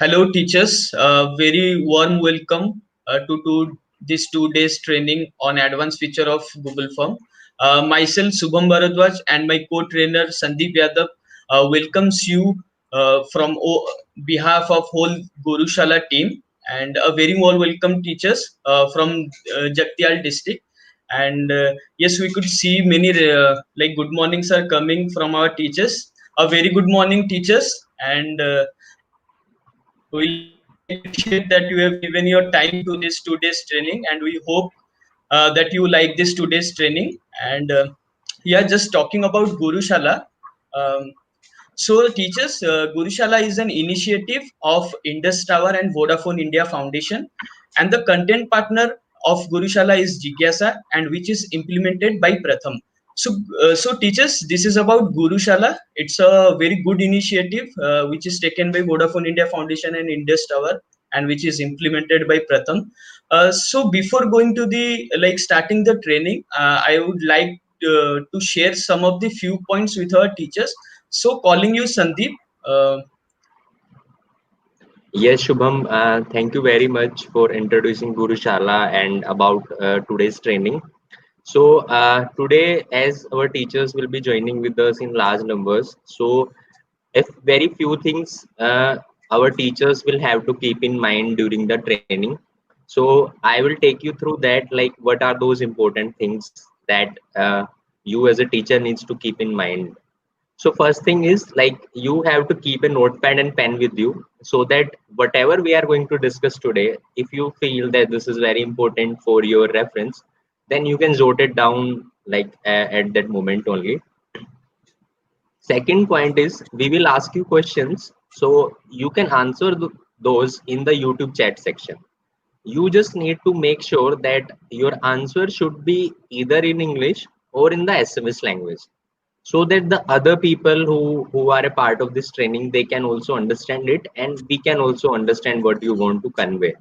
Hello, teachers. Very warm welcome to this 2 days training on advanced feature of Google Form. Myself, Subham Bharadwaj, and my co-trainer Sandeep Yadav welcomes you from behalf of whole Gurushala team, and a very warm welcome, teachers from Jagtial district. And yes, we could see many like good mornings are coming from our teachers. A very good morning, teachers, and we really appreciate that you have given your time to this 2 days training, and we hope that you like this 2 days training. And yeah, just talking about Gurushala. Um, so, teachers, Gurushala is an initiative of Indus Tower and Vodafone India Foundation, and the content partner of Gurushala is Jigyasa, and which is implemented by Pratham. So teachers, this is about Gurushala. It's a very good initiative which is taken by Vodafone India Foundation and Indus Tower, and which is implemented by Pratham. So before going to the like starting the training, I would like to share some of the few points with our teachers. So calling you Sandeep. Yes, Shubham, thank you very much for introducing Gurushala and about today's training. So, today, as our teachers will be joining with us in large numbers, so if very few things our teachers will have to keep in mind during the training. So, I will take you through that, like what are those important things that you as a teacher needs to keep in mind. So first thing is like you have to keep a notepad and pen with you so that whatever we are going to discuss today, if you feel that this is very important for your reference, then you can jot it down like at that moment only. Second point is we will ask you questions so you can answer those in the YouTube chat section. You just need to make sure that your answer should be either in English or in the SMS language so that the other people who are a part of this training they can also understand it and we can also understand what you want to convey.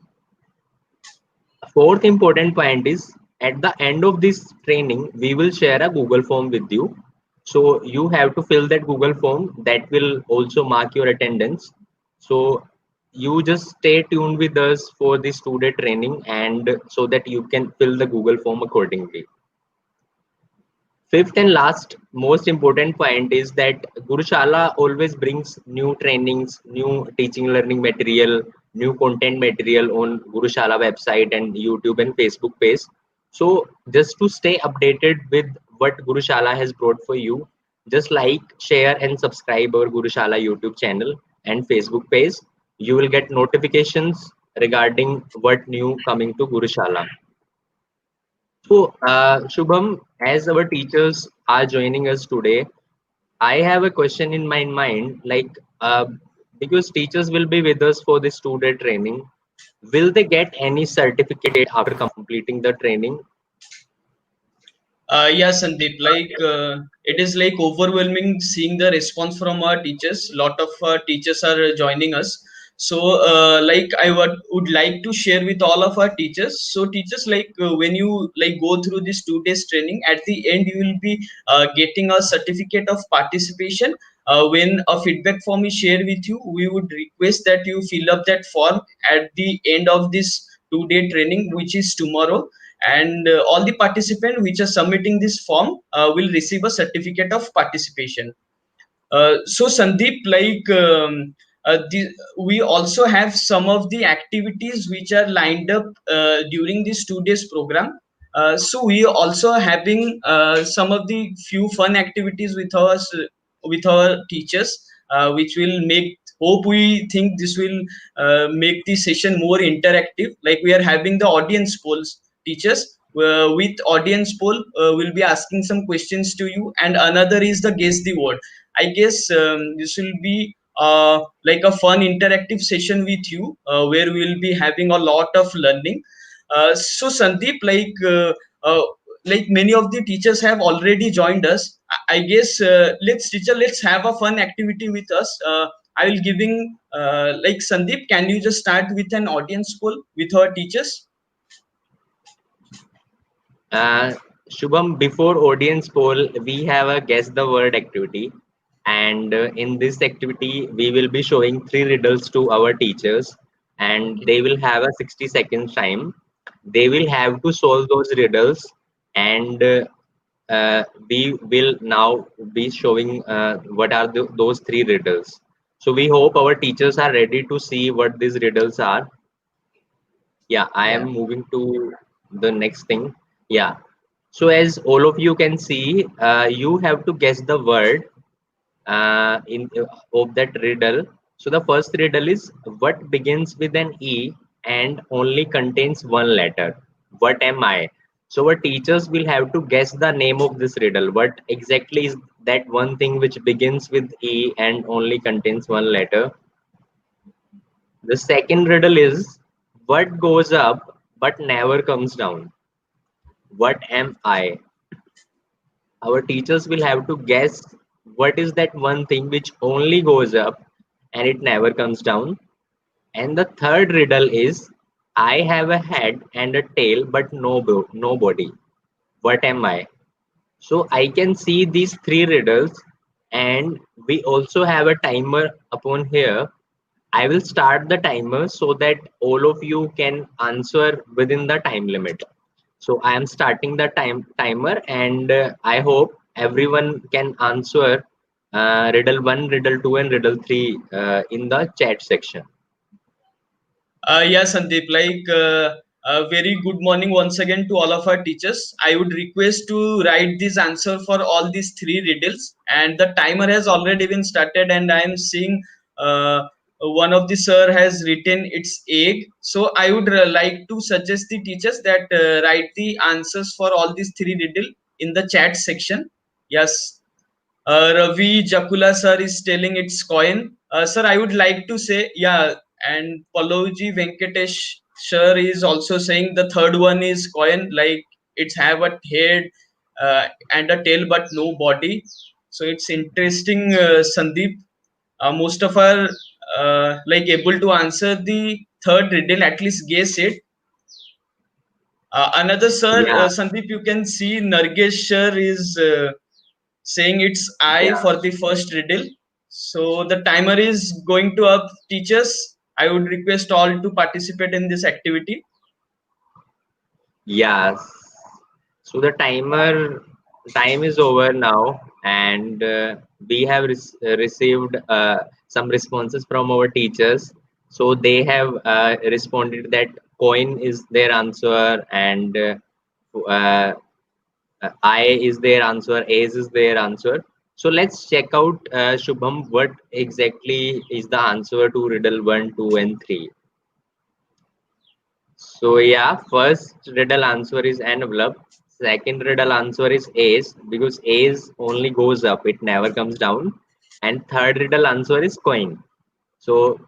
Fourth important point is at the end of this training we will share a Google form with you, so you have to fill that Google form that will also mark your attendance. So you just stay tuned with us for this 2-day training and so that you can fill the Google form accordingly. Fifth and last, most important point is that Gurushala always brings new trainings, new teaching learning material, new content material on Gurushala website and YouTube and Facebook page. So just to stay updated with what Gurushala has brought for you, just like, share and subscribe our Gurushala YouTube channel and Facebook page. You will get notifications regarding what new coming to Gurushala. So, Shubham, as our teachers are joining us today, I have a question in my mind. Like, because teachers will be with us for this 2-day training, will they get any certificate after completing the training? Yeah, Sandeep, like it is like overwhelming seeing the response from our teachers. Lot of teachers are joining us. So, like would like to share with all of our teachers. So, teachers, like when you like go through this 2 days training, at the end you will be getting a certificate of participation. When a feedback form is shared with you, we would request that you fill up that form at the end of this 2 day training, which is tomorrow, and all the participants which are submitting this form will receive a certificate of participation. So Sandeep, like we also have some of the activities which are lined up during this 2 days program. So we are also having some of the few fun activities with our teachers, which will make hope we think this will make the session more interactive. Like we are having the audience polls, teachers. With audience poll, we'll be asking some questions to you, and another is the guess the word. I guess this will be like a fun interactive session with you where we'll be having a lot of learning. So Sandeep, uh, like many of the teachers have already joined us. I guess let's have a fun activity with us. I will giving like Sandeep, can you just start with an audience poll with our teachers? Uh, Shubham, before audience poll, we have a guess the word activity. And in this activity we will be showing three riddles to our teachers, and Okay. they will have a 60 seconds time. They will have to solve those riddles, and we will now be showing what are those three riddles. So we hope our teachers are ready to see what these riddles are. Yeah, I am Yeah. moving to the next thing. Yeah, so as all of you can see, you have to guess the word in of that riddle. So the first riddle is, what begins with an E and only contains one letter? What am I? So our teachers will have to guess the name of this riddle. What exactly is that one thing which begins with E and only contains one letter? The second riddle is, what goes up but never comes down? What am I? Our teachers will have to guess what is that one thing which only goes up and it never comes down. And the third riddle is, I have a head and a tail but no body. What am I? So I can see these three riddles, and we also have a timer upon here. I will start the timer so that all of you can answer within the time limit. So I am starting the timer, and I hope everyone can answer riddle 1, riddle 2, and riddle 3 in the chat section. Yeah, Sandeep, a very good morning once again to all of our teachers. I would request to write this answer for all these three riddles, and the timer has already been started, and I am seeing one of the sir has written its egg. So I would like to suggest the teachers that write the answers for all these three riddle in the chat section. Yes, Ravi Jakula sir is telling it's coin. Sir, I would like to say, yeah, and Paloji Venkatesh sir is also saying the third one is coin, like it's have a head and a tail but no body. So it's interesting, Sandeep. Most of our like able to answer the third riddle, at least guess it. Another sir, Yeah, Sandeep, you can see Nargesh sir is saying it's I yeah. for the first riddle. So the timer is going to up, teachers. I would request all to participate in this activity. Yes. So the timer time is over now, and we have received some responses from our teachers. So they have responded that coin is their answer, and uh, I is their answer, A's is their answer. So let's check out, Shubham, what exactly is the answer to riddle 1, 2, and 3. So yeah, first riddle answer is envelope. Second riddle answer is ace, because ace only goes up, it never comes down. And third riddle answer is coin. So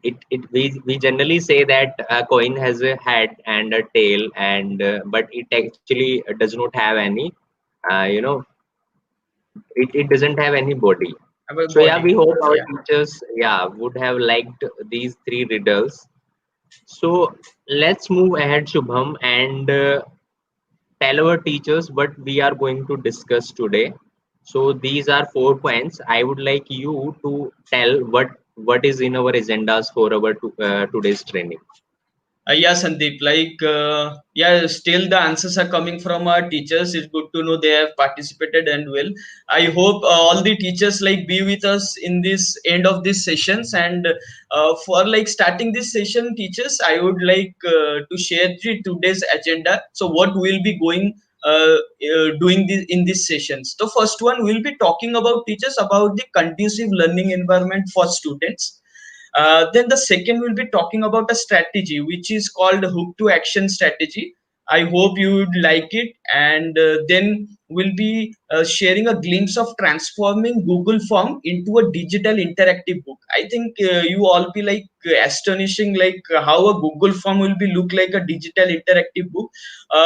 we generally say that a coin has a head and a tail, and but it actually does not have any. You know, it doesn't have any body. Our So yeah, we body. hope our Yeah. teachers, yeah, would have liked these three riddles. So let's move ahead, Shubham, and tell our teachers what we are going to discuss today. So these are 4 points. I would like you to tell what is in our agendas for our today's training. Yeah, Sandeep. Yeah, still the answers are coming from our teachers. It's good to know they have participated and will. I hope all the teachers like be with us in this end of this sessions, and for like starting this session, teachers, I would like to share the today's agenda. So what we'll be going doing this in these sessions. The first one we'll be talking about teachers about the conducive learning environment for students. Then the second we'll be talking about a strategy which is called hook to action strategy. I hope you would like it. And then we'll be sharing a glimpse of transforming Google Form into a digital interactive book. I think you all be like astonishing like how a Google Form will be look like a digital interactive book.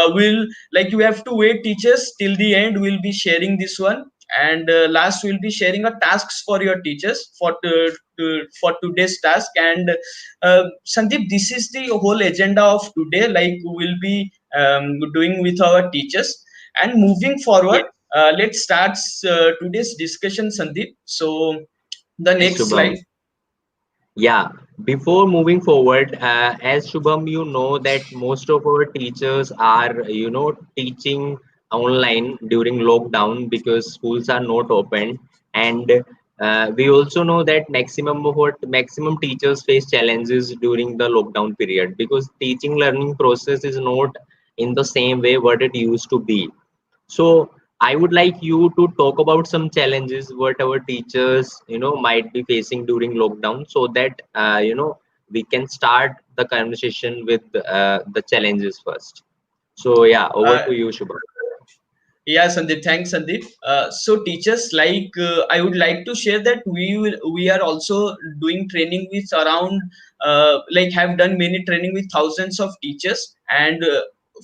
Will like you have to wait teachers till the end. We'll be sharing this one, and last we'll be sharing a tasks for your teachers for today's task. And Sandeep, this is the whole agenda of today, like we'll be doing with our teachers. And moving Yes. forward, let's start today's discussion, Sandeep. So The Yes, next Shubham. slide. Yeah, before moving forward, as Shubham, you know that most of our teachers are, teaching online during lockdown because schools are not open, and we also know that maximum teachers face challenges during the lockdown period because teaching learning process is not in the same way what it used to be. So I would like you to talk about some challenges what our teachers, might be facing during lockdown, so that we can start the conversation with the challenges first. So yeah, over uh, to you, Shubham. Yeah, Sandeep. Thanks, Sandeep. So, teachers, I would like to share that we are also doing training with around have done many training with thousands of teachers and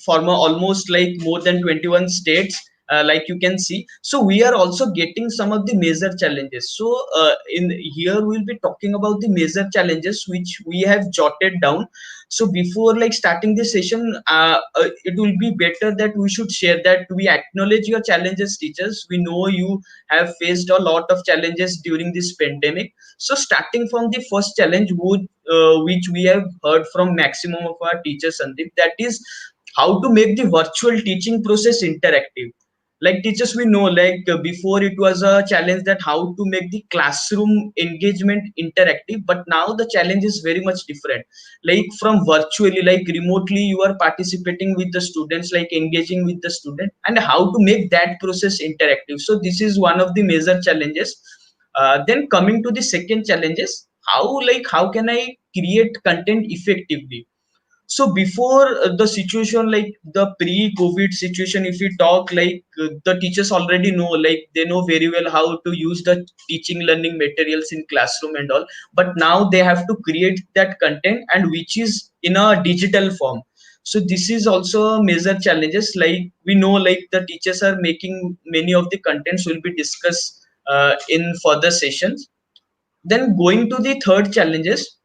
from almost like more than 21 states. Like you can see, so we are also getting some of the major challenges. So, in here we'll be talking about the major challenges which we have jotted down. So before like starting this session, it will be better that we should share that we acknowledge your challenges, teachers. We know you have faced a lot of challenges during this pandemic. So starting from the first challenge, which we have heard from maximum of our teachers, Sandeep, that is how to make the virtual teaching process interactive. Like teachers, we know before it was a challenge that how to make the classroom engagement interactive, but now the challenge is very much different. Like from virtually, like remotely, you are participating with the students, like engaging with the student, and how to make that process interactive. So this is one of the major challenges. Then coming to the second challenges, how can I create content effectively? So before the situation, like the pre-COVID situation, if we talk, the teachers already know, like they know very well how to use the teaching learning materials in classroom and all. But now they have to create that content, and which is in a digital form. So this is also a major challenges. Like we know, like the teachers are making many of the contents will be discussed in further sessions. Then going to the third challenges,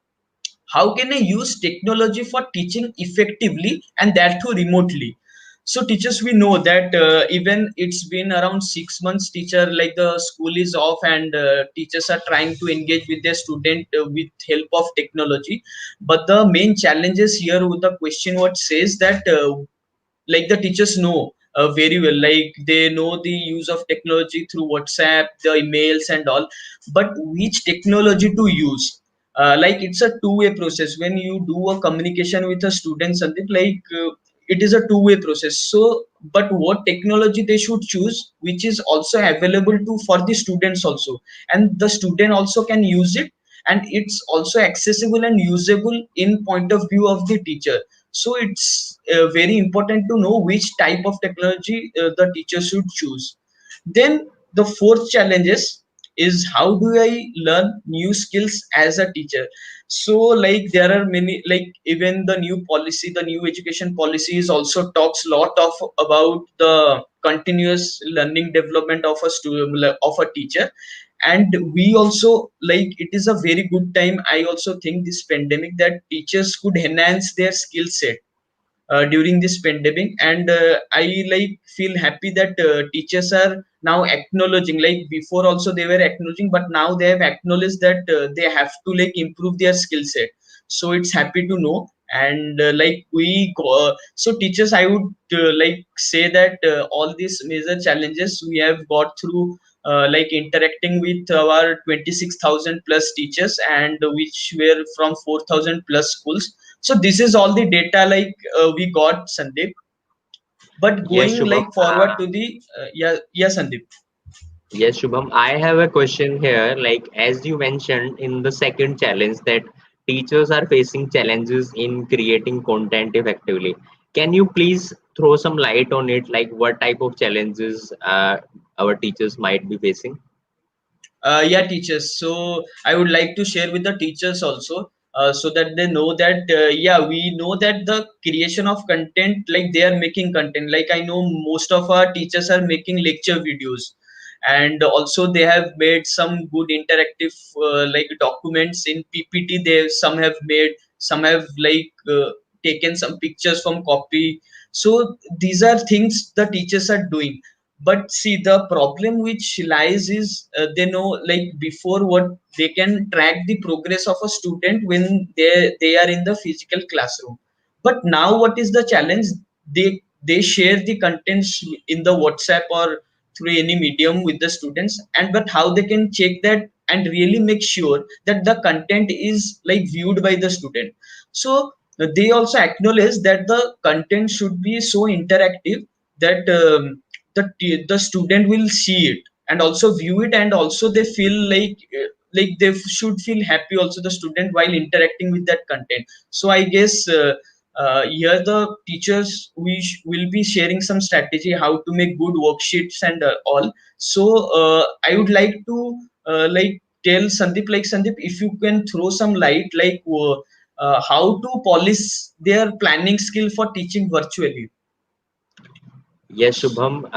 how can I use technology for teaching effectively, and that too remotely? So teachers, we know that even it's been around 6 months, teacher, like the school is off, and teachers are trying to engage with their student with help of technology. But the main challenges here with the question what says that like the teachers know very well, like they know the use of technology through WhatsApp, the emails and all, but which technology to use? Like it's a two-way process when you do a communication with a student, something it is a two-way process. So but what technology they should choose, which is also available to for the students also, and the student also can use it, and it's also accessible and usable in point of view of the teacher. So it's very important to know which type of technology the teacher should choose. Then the fourth challenge is how do I learn new skills as a teacher? So like there are many, like even the new policy, the new education policies also talks lot of about the continuous learning development of a student, of a teacher. And we also, like it is a very good time, I also think, this pandemic, that teachers could enhance their skill set during this pandemic. And I like feel happy that teachers are now acknowledging, like before also they were acknowledging, but now they have acknowledged that they have to like improve their skill set. So it's happy to know. And so teachers, I would like say that all these major challenges we have got through like interacting with our 26,000 plus teachers, and which were from 4,000 plus schools. So this is all the data we got, Sandeep. But Yes, going Shubham. like forward to the yeah, Sandeep. Yes, Shubham. I have a question here. Like, as you mentioned in the second challenge, that teachers are facing challenges in creating content effectively. Can you please throw some light on it? Like, what type of challenges our teachers might be facing? Yeah, teachers. So I would like to share with the teachers also, so that they know that yeah, we know that the creation of content, like they are making content. Like I know most of our teachers are making lecture videos, and also they have made some good interactive like documents in PPT. They some have made, some have taken some pictures from copy. So these are things the teachers are doing. But see, the problem which lies is, they know like before what, they can track the progress of a student when they are in the physical classroom. But now what is the challenge? They share the contents in the WhatsApp or through any medium with the students, and but how they can check that and really make sure that the content is like viewed by the student. So they also acknowledge that the content should be so interactive that the student will see it and also view it, and also they feel like they should feel happy also, the student, while interacting with that content. So I guess here the teachers will be sharing some strategy how to make good worksheets and all. So I would like to like tell Sandeep, like Sandeep, if you can throw some light like how to polish their planning skill for teaching virtually. Yes, Shubham.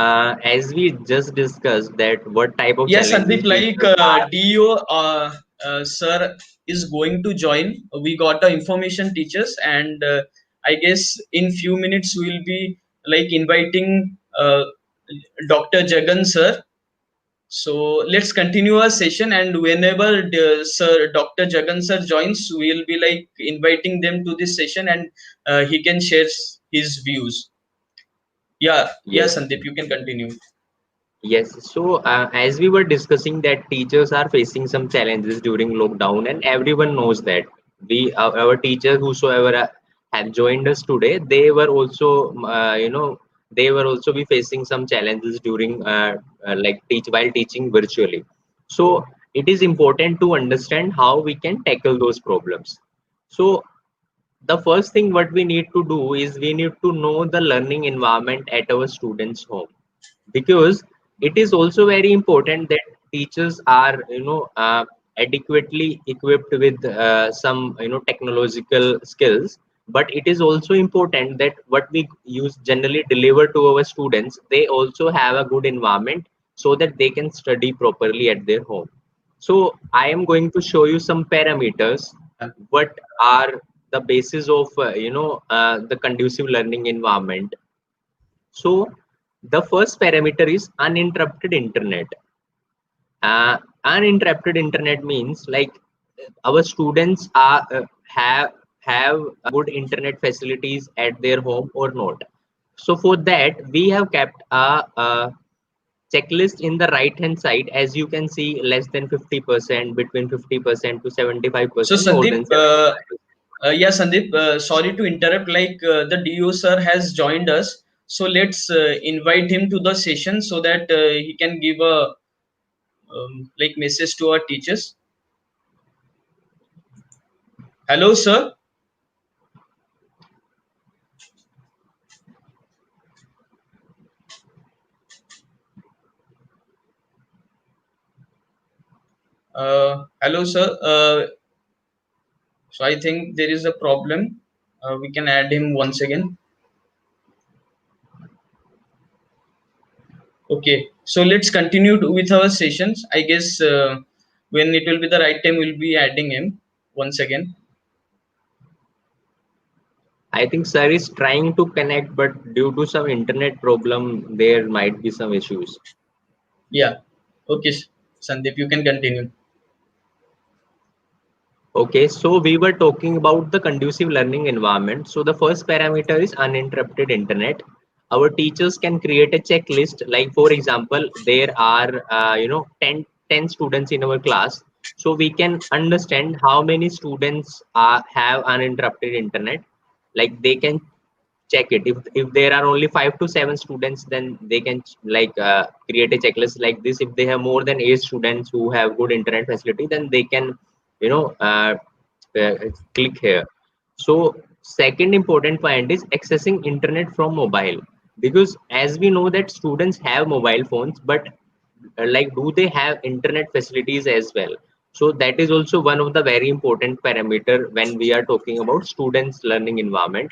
As we just discussed, that what type of Yes, Sandeep, challenges like teachers are. DO sir is going to join. We got the information teachers, and I guess in few minutes we'll be like inviting Dr. Jagan sir. So let's continue our session, and whenever sir Dr. Jagan sir joins, we'll be like inviting them to this session, and he can share his views. Yeah, yeah, Yes. Sandeep, you can continue. Yes, so as we were discussing that teachers are facing some challenges during lockdown, and everyone knows that our teachers whosoever have joined us today, they were also they were also be facing some challenges during like teach while teaching virtually. So it is important to understand how we can tackle those problems. So the first thing what we need to do is we need to know the learning environment at our students' home, because it is also very important that teachers are adequately equipped with some technological skills. But it is also important that what we use generally deliver to our students, they also have a good environment so that they can study properly at their home. So I am going to show you some parameters Yeah. what are the basis of the conducive learning environment. So the first parameter is uninterrupted internet. Uninterrupted internet means like our students are have good internet facilities at their home or not. So for that we have kept a checklist in the right hand side. As you can see, less than 50%, between 50% to So 75%, more than Sandeep, 75%. yeah, Sandeep, sorry to interrupt. Like the DO sir has joined us, so let's invite him to the session so that he can give a like message to our teachers. Hello, sir. Hello, sir. So I think there is a problem. We can add him once again. Okay. So let's continue with our sessions. I guess when it will be the right time, we'll be adding him once again. I think sir is trying to connect, but due to some internet problem, there might be some issues. Yeah. Okay, Sandeep, you can continue. Okay, so we were talking about the conducive learning environment. So the first parameter is uninterrupted internet. Our teachers can create a checklist. Like for example, there are 10 students in our class. So we can understand how many students have uninterrupted internet. Like they can check it. If there are only 5 to 7 students, then they can create a checklist like this. If they have more than 8 students who have good internet facility, then they can you know uh, uh, click here. So second important point is accessing internet from mobile, because as we know that students have mobile phones, but like do they have internet facilities as well? So that is also one of the very important parameter when we are talking about students learning environment.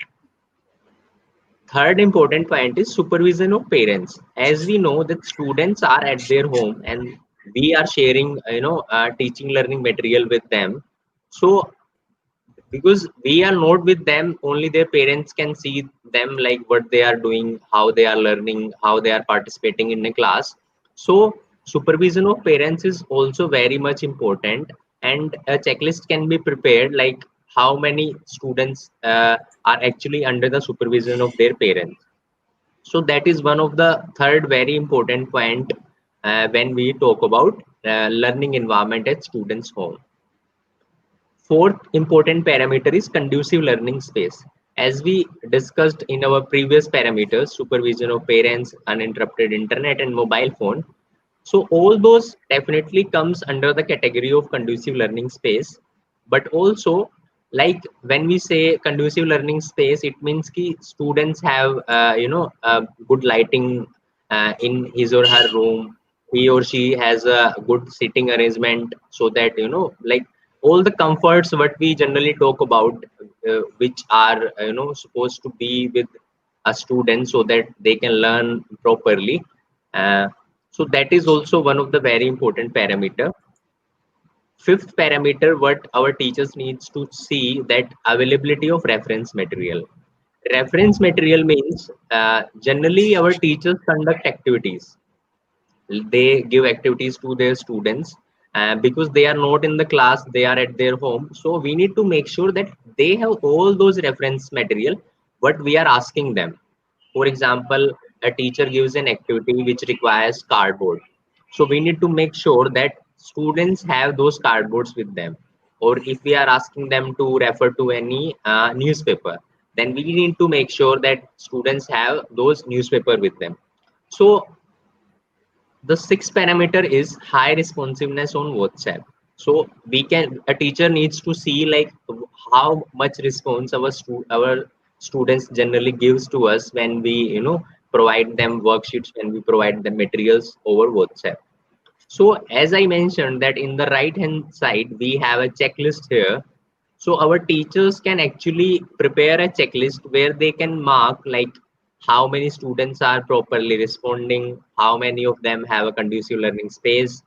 Third important point is supervision of parents. As we know that students are at their home and we are sharing teaching learning material with them. So because we are not with them, only their parents can see them, like what they are doing, how they are learning, how they are participating in a class. So supervision of parents is also very much important, and a checklist can be prepared like how many students are actually under the supervision of their parents. So that is one of the third very important point when we talk about learning environment at students home. Fourth important parameter is conducive learning space. As we discussed in our previous parameters, supervision of parents, uninterrupted internet and mobile phone. So all those definitely comes under the category of conducive learning space. But also, like when we say conducive learning space, it means ki students have good lighting in his or her room. He or she has a good sitting arrangement, so that like all the comforts what we generally talk about, which are supposed to be with a student so that they can learn properly. So that is also one of the very important parameter. Fifth parameter, what our teachers needs to see, that availability of reference material. Reference material means generally our teachers conduct activities, they give activities to their students, because they are not in the class, they are at their home. So we need to make sure that they have all those reference material what we are asking them. For example, a teacher gives an activity which requires cardboard, so we need to make sure that students have those cardboards with them. Or if we are asking them to refer to any newspaper, then we need to make sure that students have those newspaper with them. So the sixth parameter is high responsiveness on WhatsApp. So we can, a teacher needs to see like how much response our students generally gives to us when we provide them worksheets, when we provide them materials over WhatsApp. So as I mentioned that in the right hand side we have a checklist here. So our teachers can actually prepare a checklist where they can mark like how many students are properly responding, how many of them have a conducive learning space,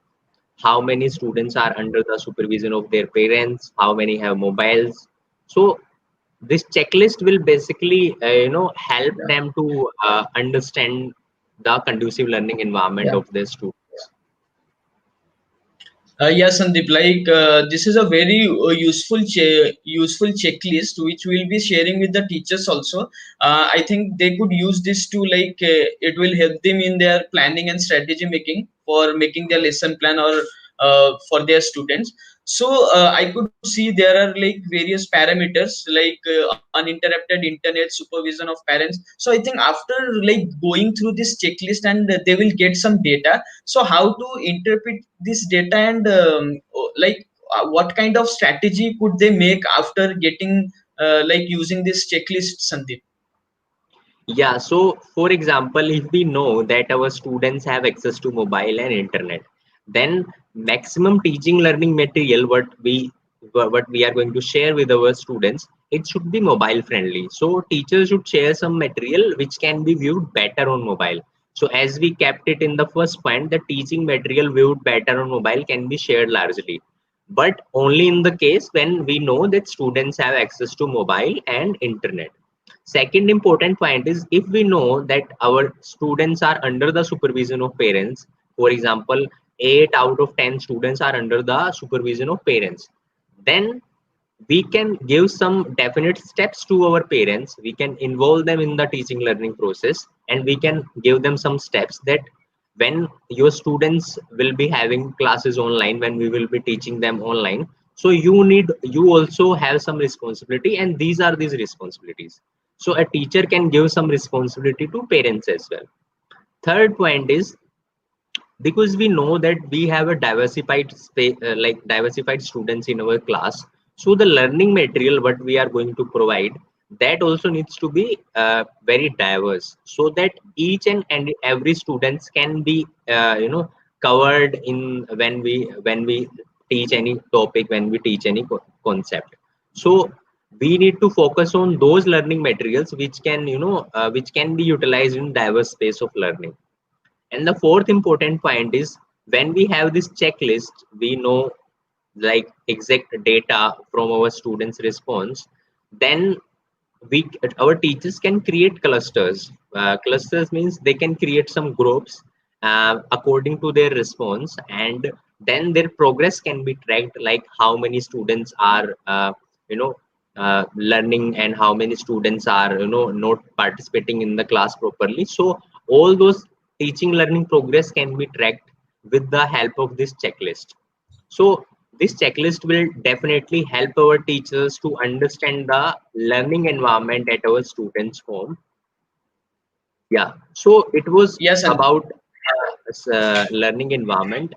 how many students are under the supervision of their parents, how many have mobiles. So this checklist will basically help Yeah. them to understand the conducive learning environment Yeah. of their students. Yes, Sandeep. Like this is a very useful checklist which we'll be sharing with the teachers also. I think they could use this to like it will help them in their planning and strategy making for making their lesson plan or for their students. So I could see there are like various parameters like uninterrupted internet supervision of parents. So I think after like going through this checklist and they will get some data, so how to interpret this data and like what kind of strategy could they make after getting like using this checklist, Sandeep? Yeah, so for example, if we know that our students have access to mobile and internet, then maximum teaching learning material what we are going to share with our students, it should be mobile friendly. So teachers should share some material which can be viewed better on mobile. So as we kept it in the first point, the teaching material viewed better on mobile can be shared largely, but only in the case when we know that students have access to mobile and internet. Second important point is if we know that our students are under the supervision of parents, for example, 8 out of 10 students are under the supervision of parents, then we can give some definite steps to our parents. We can involve them in the teaching learning process, and we can give them some steps that when your students will be having classes online, when we will be teaching them online, so you also have some responsibility, and these are these responsibilities. So a teacher can give some responsibility to parents as well. Third point is, because we know that we have a diversified space, like diversified students in our class, so the learning material what we are going to provide, that also needs to be very diverse, so that each and every students can be covered in when we teach any topic, when we teach any concept. So we need to focus on those learning materials which can which can be utilized in diverse space of learning. And the fourth important point is, when we have this checklist, we know like exact data from our students response, then we our teachers can create clusters. Clusters means they can create some groups according to their response, and then their progress can be tracked, like how many students are you know learning, and how many students are not participating in the class properly. So all those teaching learning progress can be tracked with the help of this checklist. So this checklist will definitely help our teachers to understand the learning environment at our students' home. Yeah, so it was Yes, and about learning environment.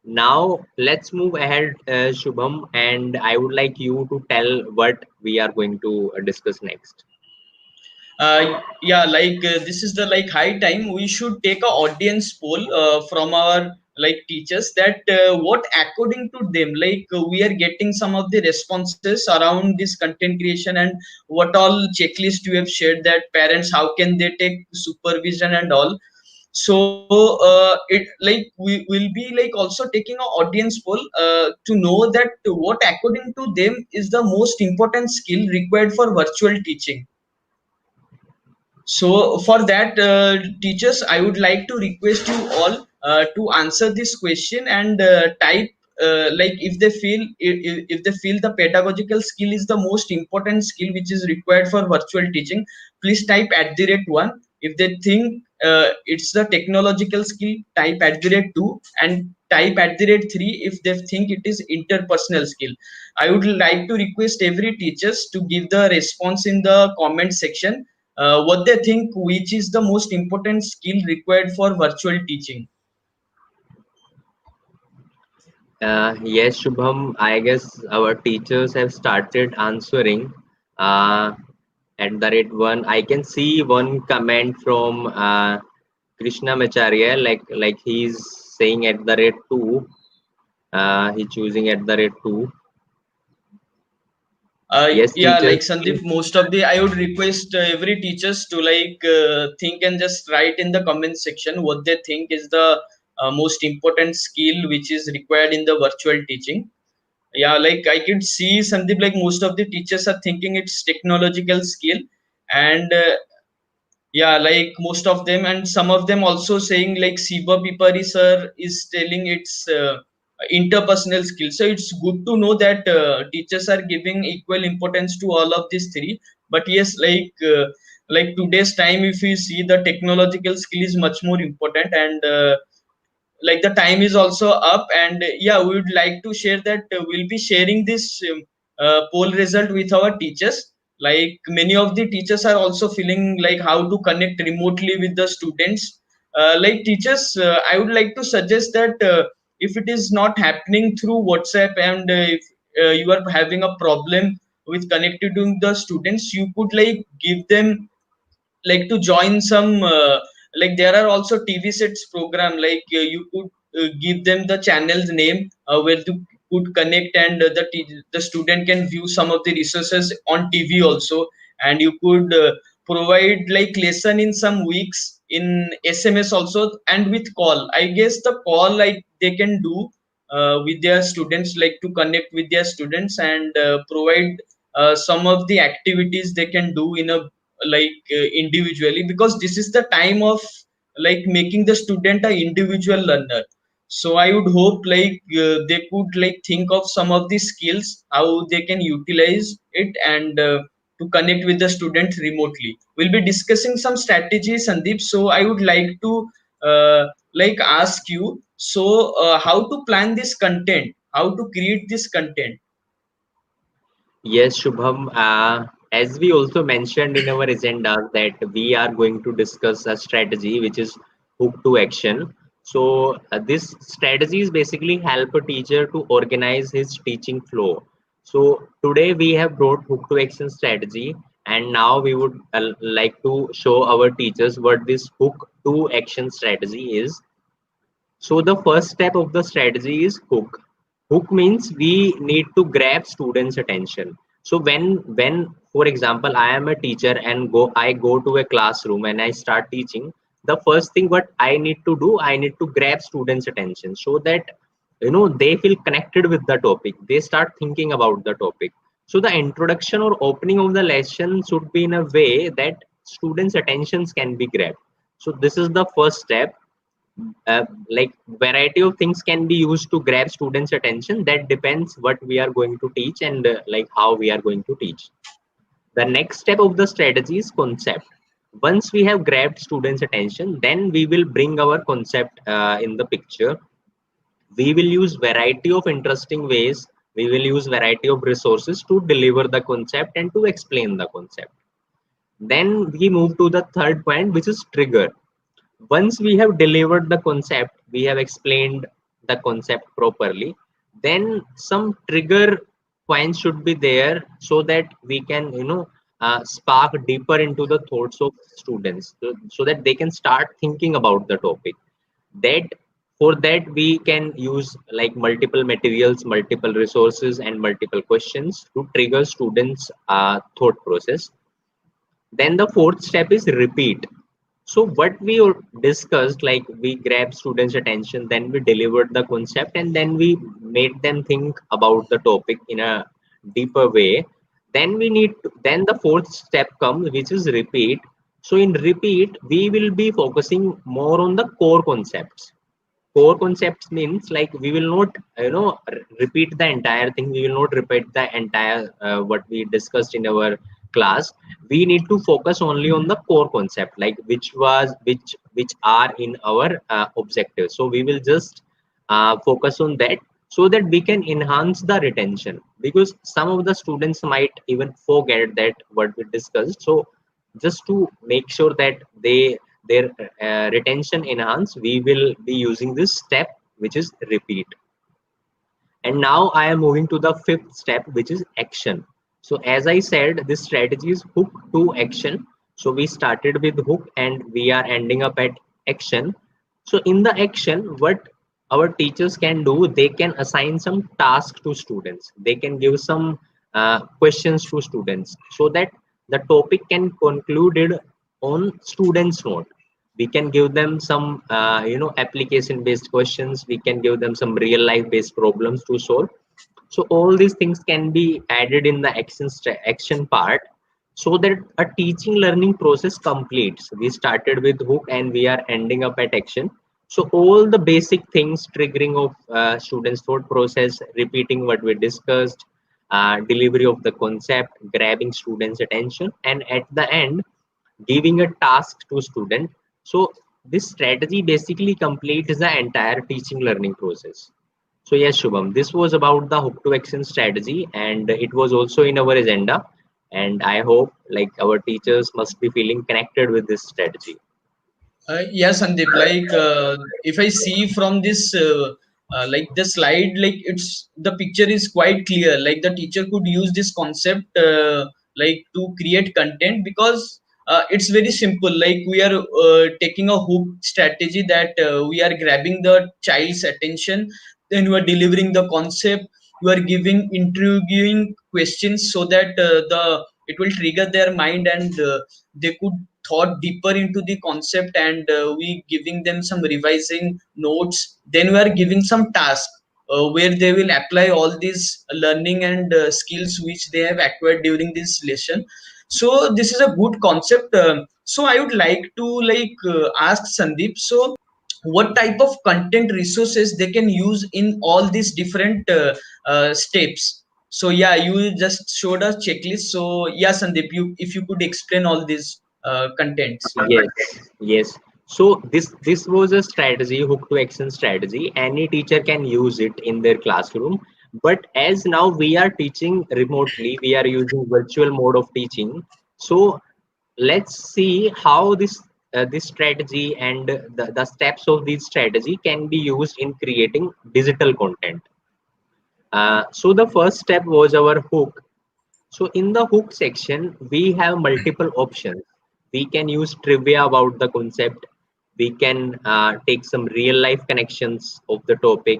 Now let's move ahead, Shubham, and I would like you to tell what we are going to discuss next. yeah, this is the like high time we should take a audience poll from our like teachers, that what according to them, we are getting some of the responses around this content creation, and what all checklist you have shared, that parents how can they take supervision and all. So it like we will be like also taking a audience poll to know that what according to them is the most important skill required for virtual teaching. So for that, teachers, I would like to request you all to answer this question and type if they feel, if they feel the pedagogical skill is the most important skill which is required for virtual teaching, please type @1. If they think it's the technological skill, type @2, and type @3 if they think it is interpersonal skill. I would like to request every teachers to give the response in the comment section, what they think which is the most important skill required for virtual teaching. Yes, Shubham, I guess our teachers have started answering. Uh, at the rate one, I can see one comment from Krishna Macharya, like he's saying at the rate two. He choosing at the rate two. Yes, Yeah, teachers. like Sandeep, most of the I would request every teachers to think and just write in the comment section what they think is the most important skill which is required in the virtual teaching. Yeah, like I could see Sandeep, like most of the teachers are thinking it's technological skill, and yeah, like most of them, and some of them also saying like Siba Pipari sir is telling it's interpersonal skills. So it's good to know that teachers are giving equal importance to all of these three. But yes, like today's time, if you see, the technological skill is much more important, and like the time is also up, and yeah, we would like to share that we'll be sharing this poll result with our teachers. Like many of the teachers are also feeling like how to connect remotely with the students. Like teachers, I would like to suggest that if it is not happening through WhatsApp, and if you are having a problem with connecting to the students, you could like give them like to join some like there are also TV sets program, you could give them the channel's name where you could connect, and the student can view some of the resources on TV also, and you could provide like lesson in some weeks in SMS also, and with call, I guess the call like they can do with their students, like to connect with their students, and provide some of the activities they can do in a individually, because this is the time of like making the student a individual learner. So I would hope they could like think of some of the skills how they can utilize it, and to connect with the student remotely. We'll be discussing some strategies, Sandeep, so I would like to uh, ask you, so how to plan this content, how to create this content. Yes, Shubham. As we also mentioned in our agenda, that we are going to discuss a strategy which is hook to action. So, this strategies basically help a teacher to organize his teaching flow. So, today we have brought hook to action strategy, and now we would like to show our teachers what this hook to action strategy is. So the first step of the strategy is hook. Hook means we need to grab students' attention. So when for example I am a teacher and I go to a classroom and I start teaching, the first thing what I need to do, I need to grab students' attention so that they feel connected with the topic, they start thinking about the topic. So the introduction or opening of the lesson should be in a way that students attentions can be grabbed. So this is the first step. Like variety of things can be used to grab students attention, that depends what we are going to teach and like how we are going to teach. The next step of the strategy is concept. Once we have grabbed students attention, then we will bring our concept in the picture. We will use variety of interesting ways, we will use variety of resources to deliver the concept and to explain the concept. Then we move to the third point, which is trigger. Once we have delivered the concept, we have explained the concept properly, then some trigger points should be there so that we can spark deeper into the thoughts of students, so that they can start thinking about the topic. That for that we can use like multiple materials, multiple resources and multiple questions to trigger students thought process. Then the fourth step is repeat. So what we discussed, like we grab students attention, then we delivered the concept, and then we made them think about the topic in a deeper way. Then we need to, then the fourth step comes, which is repeat. So in repeat we will be focusing more on the core concepts. Core concepts means like we will not repeat the entire thing, we will not repeat the entire what we discussed in our class. We need to focus only on the core concept, like which are in our objective. So we will just focus on that, so that we can enhance the retention, because some of the students might even forget that what we discussed. So just to make sure that their retention enhance, we will be using this step, which is repeat. And now I am moving to the fifth step, which is action. So as I said, this strategy is hook to action. So we started with hook and we are ending up at action. So in the action, what our teachers can do, they can assign some task to students, they can give some questions to students, so that the topic can concluded on students note. We can give them some application based questions, we can give them some real life based problems to solve. So all these things can be added in the action part, so that a teaching learning process completes. We started with hook and we are ending up at action. So all the basic things, triggering of students thought process, repeating what we discussed, delivery of the concept, grabbing students attention, and at the end giving a task to student. So this strategy basically completes the entire teaching learning process. So yes, Shubham, this was about the hook to action strategy, and it was also in our agenda, and I hope like our teachers must be feeling connected with this strategy. Yeah, Sandeep. Like, if I see from this, like the slide, like it's the picture is quite clear. Like the teacher could use this concept, like to create content, because it's very simple. Like we are taking a hook strategy, that we are grabbing the child's attention, then we are delivering the concept. You are giving intriguing questions, so that the it will trigger their mind, and they could thought deeper into the concept, and we giving them some revising notes. Then we are giving some task, where they will apply all these learning and skills which they have acquired during this lesson. So this is a good concept. So I would like to ask Sandeep, so what type of content resources they can use in all these different steps? So yeah, you just showed a checklist. So yeah, Sandeep, you if you could explain all these contents. Yeah. Yes. So this was a strategy, hook to action strategy, any teacher can use it in their classroom. But as now we are teaching remotely, we are using virtual mode of teaching. So let's see how this strategy and the steps of this strategy can be used in creating digital content. So the first step was our hook. So in the hook section, we have multiple options. We can use trivia about the concept. We can take some real life connections of the topic.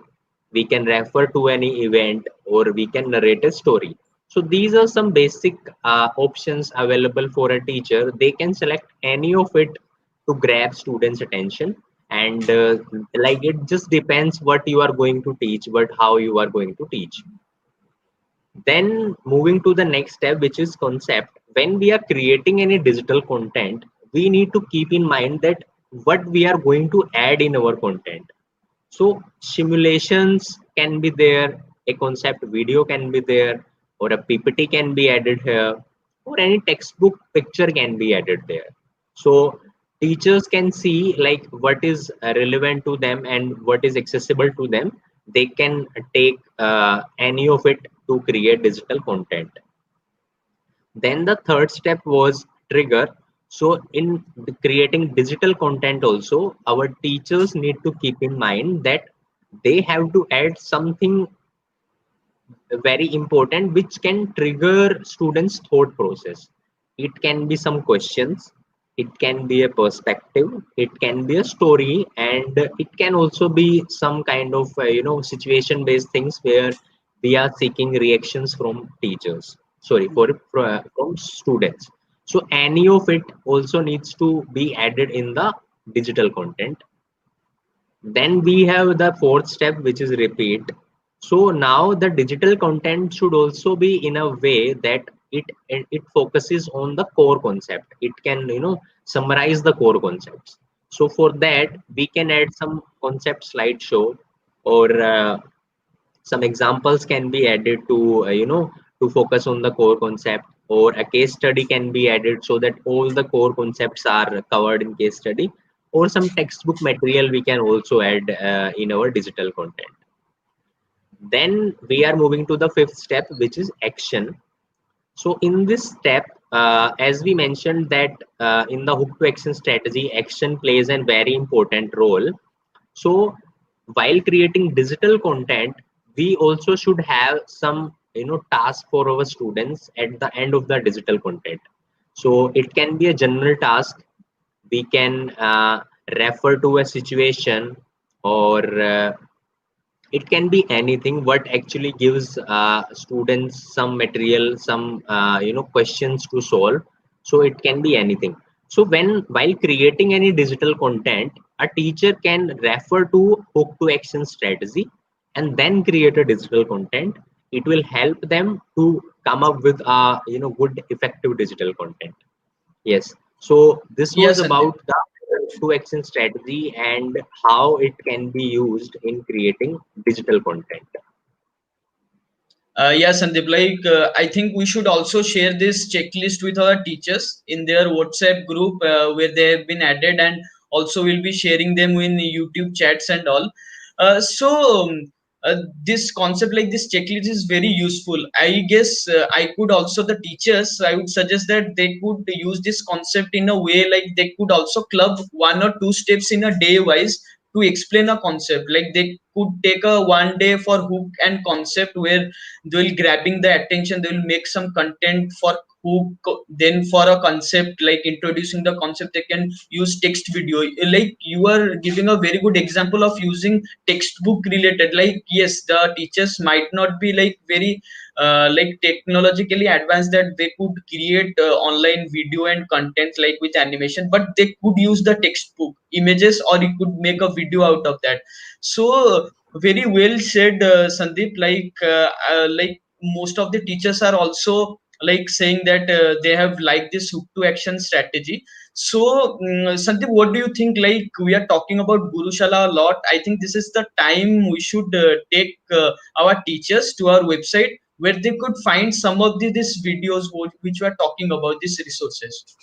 We can refer to any event, or we can narrate a story. So these are some basic options available for a teacher. They can select any of it to grab students' attention. and like it just depends what you are going to teach, but how you are going to teach. Then moving to the next step, which is concept. When we are creating any digital content, we need to keep in mind that what we are going to add in our content. So simulations can be there, a concept video can be there, or a PPT can be added here, or any textbook picture can be added there. So teachers can see like what is relevant to them and what is accessible to them. They can take any of it to create digital content. Then the third step was trigger. So in creating digital content also, our teachers need to keep in mind that they have to add something very important which can trigger students thought process. It can be some questions, it can be a perspective, it can be a story, and it can also be some kind of situation based things where we are seeking reactions from teachers, sorry, from students. So any of it also needs to be added in the digital content. Then we have the fourth step, which is repeat. So now the digital content should also be in a way that it focuses on the core concept. It can summarize the core concepts. So for that we can add some concept slideshow, or some examples can be added to to focus on the core concept, or a case study can be added so that all the core concepts are covered in case study, or some textbook material we can also add in our digital content. Then we are moving to the fifth step, which is action. So in this step, as we mentioned that in the hook to action strategy, action plays a very important role. So while creating digital content, we also should have some task for our students at the end of the digital content. So it can be a general task. We can refer to a situation, or it can be anything what actually gives students some material, some questions to solve. So it can be anything. So while creating any digital content, a teacher can refer to hook to action strategy and then create a digital content. It will help them to come up with a good effective digital content. Yes. So this was Yes, Sandeep. about the to action strategy and how it can be used in creating digital content. Yes, Sandeep. I think we should also share this checklist with our teachers in their WhatsApp group where they have been added, and also we'll be sharing them in YouTube chats and all. So this concept, like this checklist, is very useful. I guess I could also the teachers. I would suggest that they could use this concept in a way like they could also club one or two steps in a day wise to explain a concept. Like they could take a one day for hook and concept where they will grabbing the attention, they will make some content for hook, then for a concept like introducing the concept they can use text video. Like you are giving a very good example of using textbook related. Like yes, the teachers might not be like very like technologically advanced that they could create online video and content like with animation, but they could use the textbook images or you could make a video out of that. So very well said, Sandeep. Like most of the teachers are also like saying that they have liked this hook to action strategy. So Sandeep, what do you think? Like we are talking about Gurushala a lot. I think this is the time we should take our teachers to our website where they could find some of these videos which we are talking about, these resources.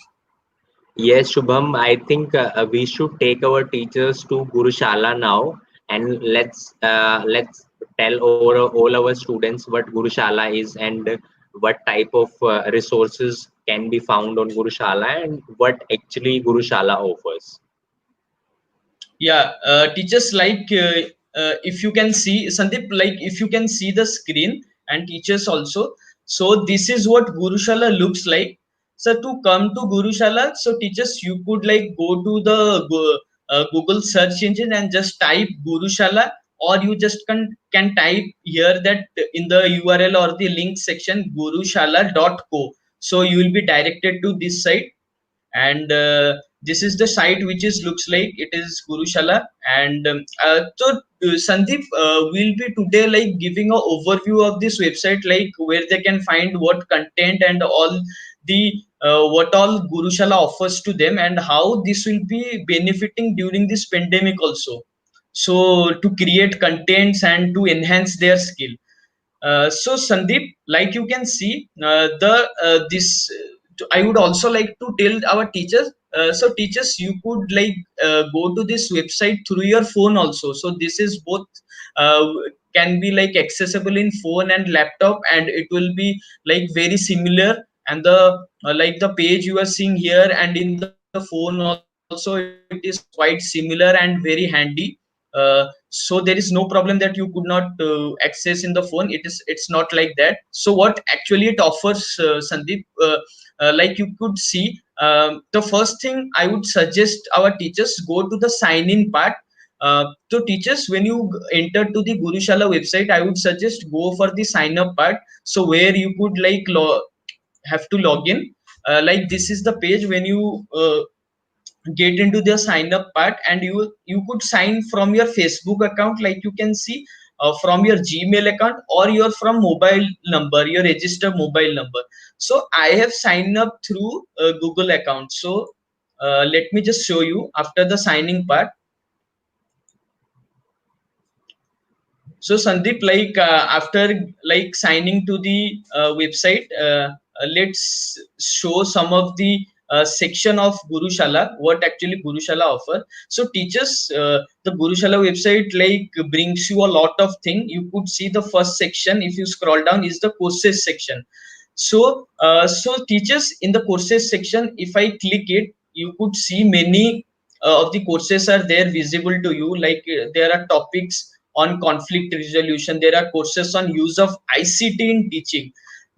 Yes, Shubham, I think we should take our teachers to Gurushala now, and let's tell all our students what Gurushala is and what type of resources can be found on Gurushala and what actually Gurushala offers. Yeah, teachers, if you can see Sandeep, like if you can see the screen, and teachers also. So this is what Gurushala looks like. So to come to Gurushala, so teachers, you could like go to the Google search engine and just type Gurushala, or you just can type here that in the URL or the link section gurushala.co. So you will be directed to this site, and This is the site which is looks like it is Gurushala. And Sandeep will be today like giving a overview of this website, like where they can find what content and all the what all Gurushala offers to them, and how this will be benefiting during this pandemic also. So to create contents and to enhance their skill. So Sandeep, like you can see, the this I would also like to tell our teachers. So teachers, you could like go to this website through your phone also. So this is both uh, can be like accessible in phone and laptop, and it will be like very similar. And the like the page you are seeing here and in the phone also, it is quite similar and very handy. So there is no problem that you could not access in the phone. It's not like that. So what actually it offers, Sandeep, like you could see, the first thing I would suggest our teachers go to the sign in part. So teachers, when you enter to the Gurushala website, I would suggest go for the sign up part. So where you could like have to log in. Like this is the page when you get into the sign up part, and you could sign from your Facebook account, like you can see, from your Gmail account, or your from mobile number, your registered mobile number. So I have signed up through Google account. So let me just show you after the signing part. So Sandeep, like after like signing to the website, let's show some of the section of Gurushala. What actually Gurushala offer? So teachers, the Gurushala website like brings you a lot of thing. You could see the first section. If you scroll down, is the courses section. So so teachers, in the courses section, if I click it, you could see many of the courses are there visible to you. Like there are topics on conflict resolution, there are courses on use of ICT in teaching,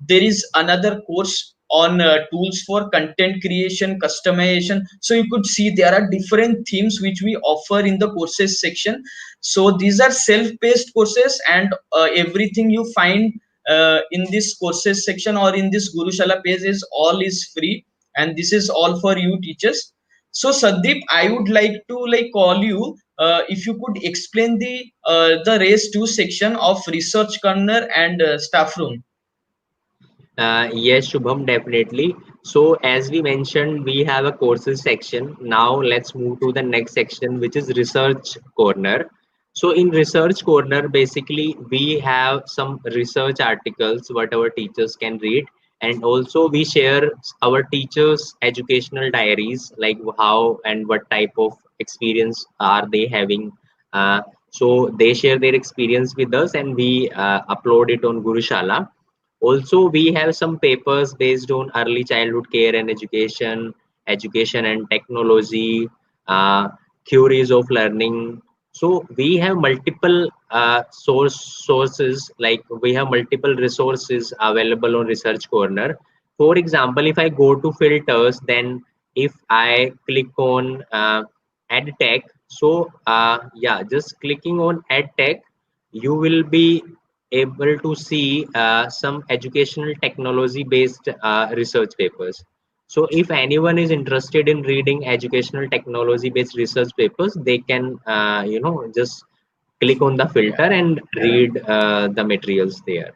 there is another course on tools for content creation, customization. So you could see there are different themes which we offer in the courses section. So these are self-paced courses, and everything you find in this courses section or in this Gurushala page is all is free, and this is all for you teachers. So Sandeep, I would like to like call you, if you could explain the race 2 section of research corner and staff room. Yes, Shubham, definitely. So as we mentioned, we have a courses section. Now let's move to the next section, which is research corner. So in research corner, basically we have some research articles what our teachers can read, and also we share our teachers' educational diaries, like how and what type of experience are they having. So they share their experience with us, and we upload it on Gurushala. Also, we have some papers based on early childhood care and education, education and technology, uh, theories of learning. So we have multiple sources, like we have multiple resources available on Research Corner. For example, if I go to filters, then if I click on EdTech, so yeah, just clicking on EdTech, you will be able to see some educational technology based research papers. So if anyone is interested in reading educational technology based research papers, they can just click on the Yeah. filter and read the materials there.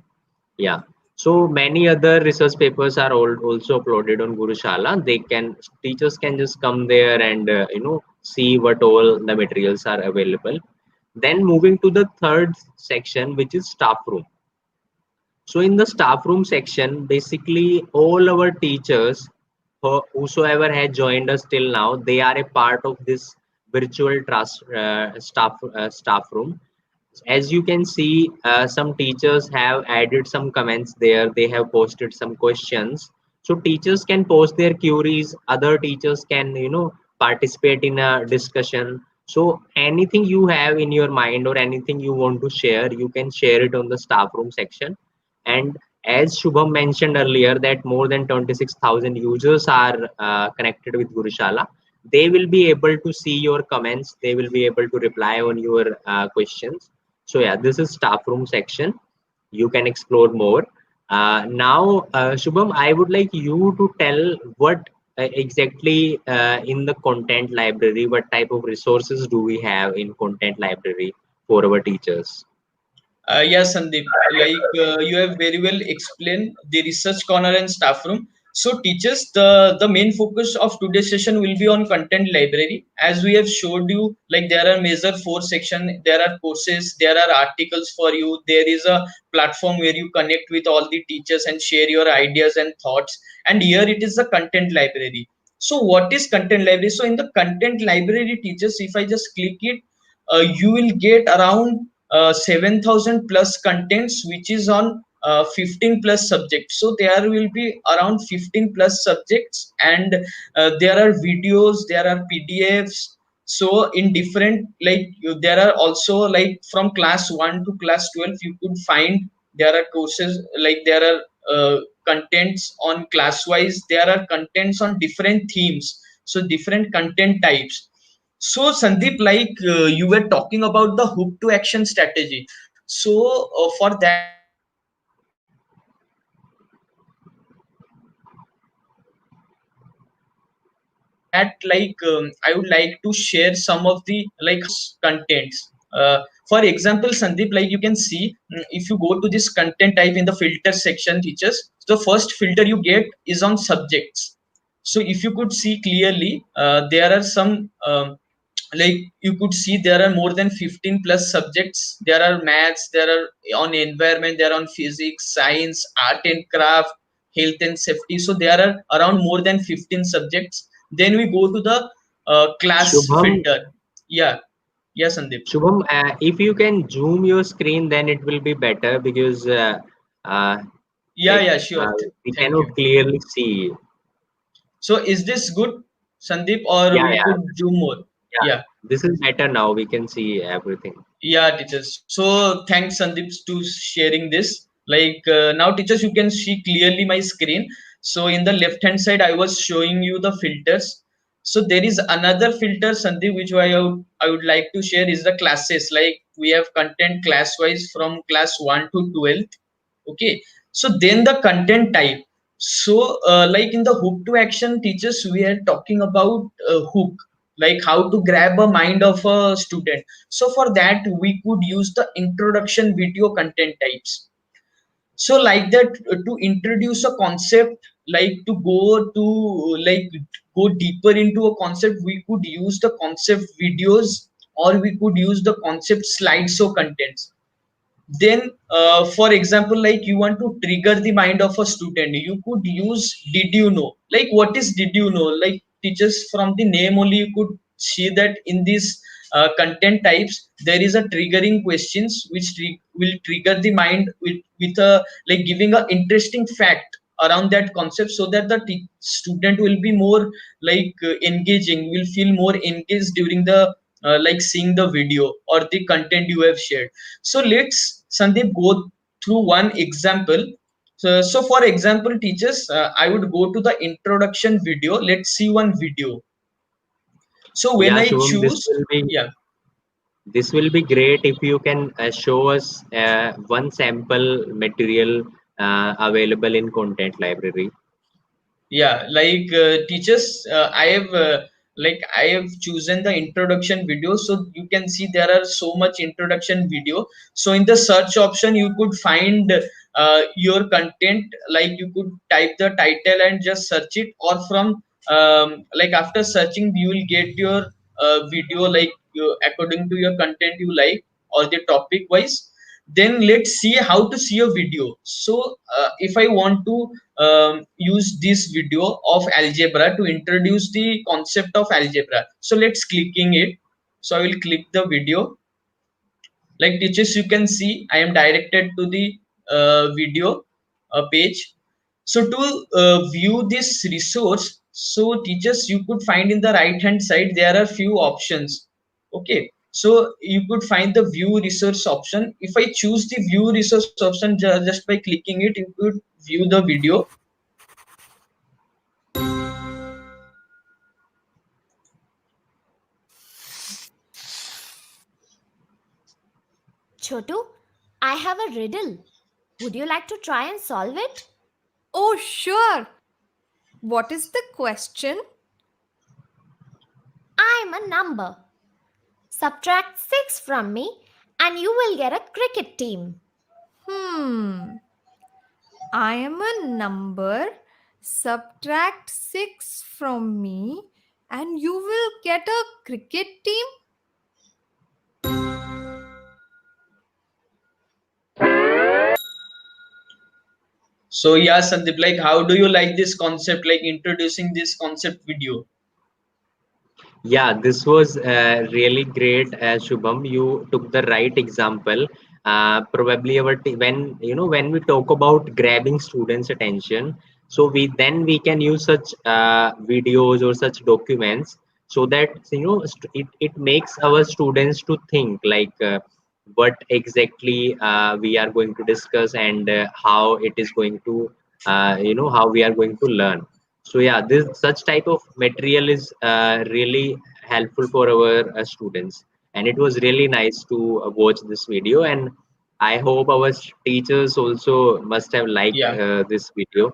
Yeah. So many other research papers are also uploaded on Gurushala. They can, teachers can just come there and see what all the materials are available. Then moving to the third section, which is staff room. So in the staff room section, basically all our teachers, whosoever has joined us till now, they are a part of this virtual trust, staff room. As you can see, some teachers have added some comments there. They have posted some questions. So teachers can post their queries. Other teachers can, participate in a discussion. So anything you have in your mind or anything you want to share, you can share it on the staff room section. And as Shubham mentioned earlier, that more than 26,000 users are connected with Gurushala. They will be able to see your comments. They will be able to reply on your questions. So yeah, this is staff room section. You can explore more. Now, Shubham, I would like you to tell what exactly in the content library, what type of resources do we have in content library for our teachers? Yes, Sandeep. Like you have very well explained the research corner and staff room. So, teachers, the main focus of today's session will be on content library. As we have showed you, like there are major four section. There are courses, there are articles for you. There is a platform where you connect with all the teachers and share your ideas and thoughts. And here it is the content library. So, what is content library? So, in the content library, teachers, if I just click it, you will get around 7,000 plus contents which is on 15 plus subjects. So there will be around 15 plus subjects, and there are videos, there are PDFs. So in different, like there are also, like from class 1 to class 12 you could find there are courses, like there are contents on class wise, there are contents on different themes, so different content types. So, Sandeep, like you were talking about the hook to action strategy. So, for that, like I would like to share some of the like contents. For example, Sandeep, like you can see, if you go to this content type in the filter section, teachers, the first filter you get is on subjects. So, if you could see clearly, there are some like you could see there are more than 15 plus subjects. There are maths, there are on environment, there are on physics, science, art and craft, health and safety. So there are around more than 15 subjects. Then we go to the class Shubham, filter. Yeah, yeah, Sandeep. Shubham, if you can zoom your screen, then it will be better because uh, Yeah, like yeah, sure. we Thank cannot you. clearly see. So is this good, Sandeep, or Yeah, we yeah, could do more? yeah. Yeah. This is better now. We can see everything. Yeah, teachers. So thanks, Sandeep, to sharing this. Like now, teachers, you can see clearly my screen. So in the left hand side, I was showing you the filters. So there is another filter, Sandeep, which I would like to share is the classes. Like we have content class wise from class 1 to 12. Okay. So then the content type. So like in the hook to action, teachers, we are talking about hook, like how to grab a mind of a student. So for that, we could use the introduction video content types. So like that, to introduce a concept, like to go to like go deeper into a concept, we could use the concept videos, or we could use the concept slideshow contents. Then for example, like you want to trigger the mind of a student, you could use did you know. Like what is did you know? Like teachers, from the name only you could see that in these content types there is a triggering questions which will trigger the mind with a like giving a interesting fact around that concept, so that the student will be more like engaging, will feel more engaged during the like seeing the video or the content you have shared. So let's, Sandeep, go through one example. So for example, teachers, I would go to the introduction video. Let's see one video. So when Yeah, I Shubham, choose, yeah, this will be great if you can show us one sample material available in content library. yeah, like teachers, I have chosen the introduction video, so you can see there are so much introduction video. So in the search option you could find your content, like you could type the title and just search it, or from like after searching you will get your video, like according to your content you like or the topic wise. Then let's see how to see a video. So if I want to use this video of algebra to introduce the concept of algebra, so let's clicking it. So I will click the video. Like teachers, you can see I am directed to the video page. So to view this resource, so teachers, you could find in the right hand side there are few options. Okay, so you could find the view resource option. If I choose the view resource option, just by clicking it, you could view the video. Chotu, I have a riddle. Would you like to try and solve it? Oh, sure. What is the question? I'm a number. Subtract 6 from me and you will get a cricket team. Hmm. I am a number. Subtract 6 from me and you will get a cricket team. So yeah, Sandeep, like how do you like this concept, like introducing this concept video? Yeah, this was really great, Shubham. You took the right example. Probably when when we talk about grabbing students' attention, so we can use such videos or such documents so that it makes our students to think like what exactly we are going to discuss and how it is going to how we are going to learn. So yeah, this such type of material is really helpful for our students, and it was really nice to watch this video, and I hope our teachers also must have liked Yeah, this video.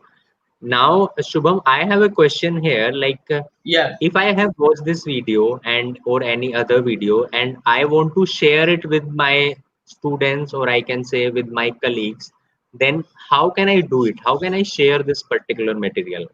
Now, Shubham, I have a question here, like yeah. if I have watched this video and or any other video and I want to share it with my students, or I can say with my colleagues, then how can I do it? How can I share this particular material?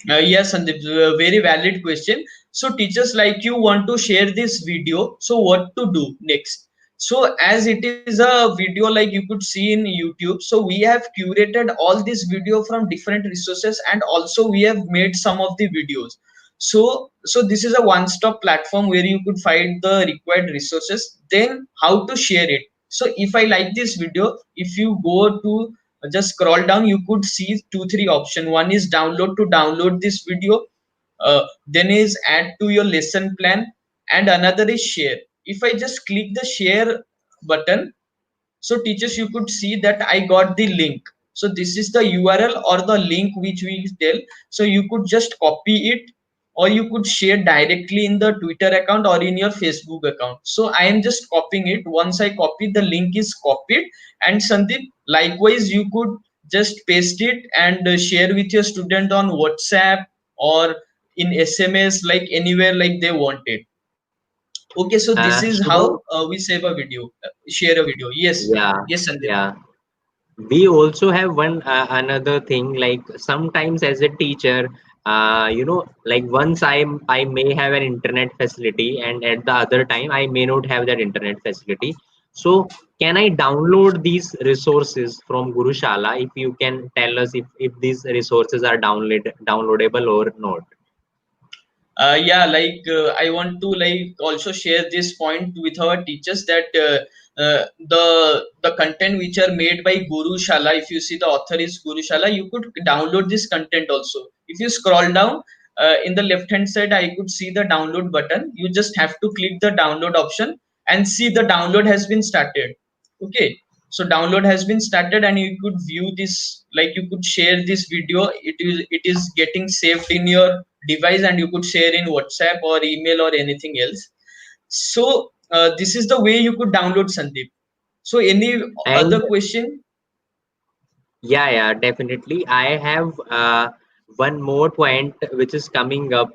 Yes, Sandeep, very valid question. So teachers like you want to share this video. So what to do next? So as it is a video like you could see in YouTube, so we have curated all this video from different resources, and also we have made some of the videos. So this is a one-stop platform where you could find the required resources. Then how to share it? So if I like this video, if you go to just scroll down, you could see two three option. One is download to download this video, then is add to your lesson plan, and another is share. If I just click the share button, so teachers, you could see that I got the link. So this is the URL or the link which we tell. So you could just copy it, or you could share directly in the Twitter account or in your Facebook account. So I am just copying it. Once I copy, the link is copied. And Sandeep, likewise you could just paste it and share with your student on WhatsApp or in SMS, like anywhere like they want it. Okay, so this is how Shubham, we save a video, share a video. Yes, yeah, yes, Sandeep. yeah. We also have one another thing, like sometimes as a teacher, like once I may have an internet facility, and at the other time I may not have that internet facility. So can I download these resources from Gurushala? If you can tell us if these resources are downloadable or not. Yeah, like I want to like also share this point with our teachers that the content which are made by Gurushala, if you see the author is Gurushala, you could download this content also. If you scroll down, in the left hand side I could see the download button. You just have to click the download option and see the download has been started. Okay, so download has been started, and you could view this, like you could share this video. It is getting saved in your device, and you could share in WhatsApp or email or anything else. So this is the way you could download, Sandeep. So any And other question? yeah, yeah, definitely. I have one more point which is coming up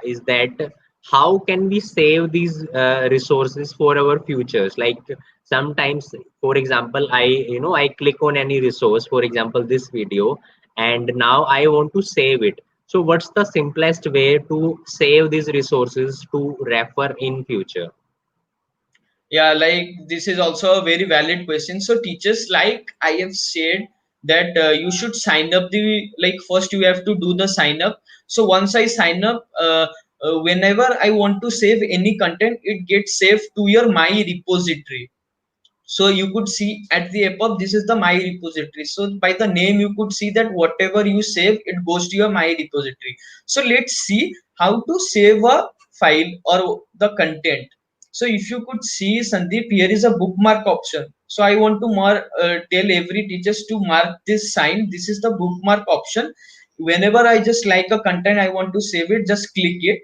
is that how can we save these resources for our futures? Like sometimes, for example, I click on any resource, for example, this video, and now I want to save it. So what's the simplest way to save these resources to refer in future? Yeah, like this is also a very valid question. So teachers, like I have said, that you should sign up the, like first you have to do the sign up. So once I sign up, whenever I want to save any content, it gets saved to your my repository. So you could see at the above, this is the my repository. So by the name you could see that whatever you save, it goes to your my repository. So let's see how to save a file or the content. So if you could see, Sandeep, here is a bookmark option. So I want to tell every teachers to mark this sign. This is the bookmark option. Whenever I just like a content, I want to save it, just click it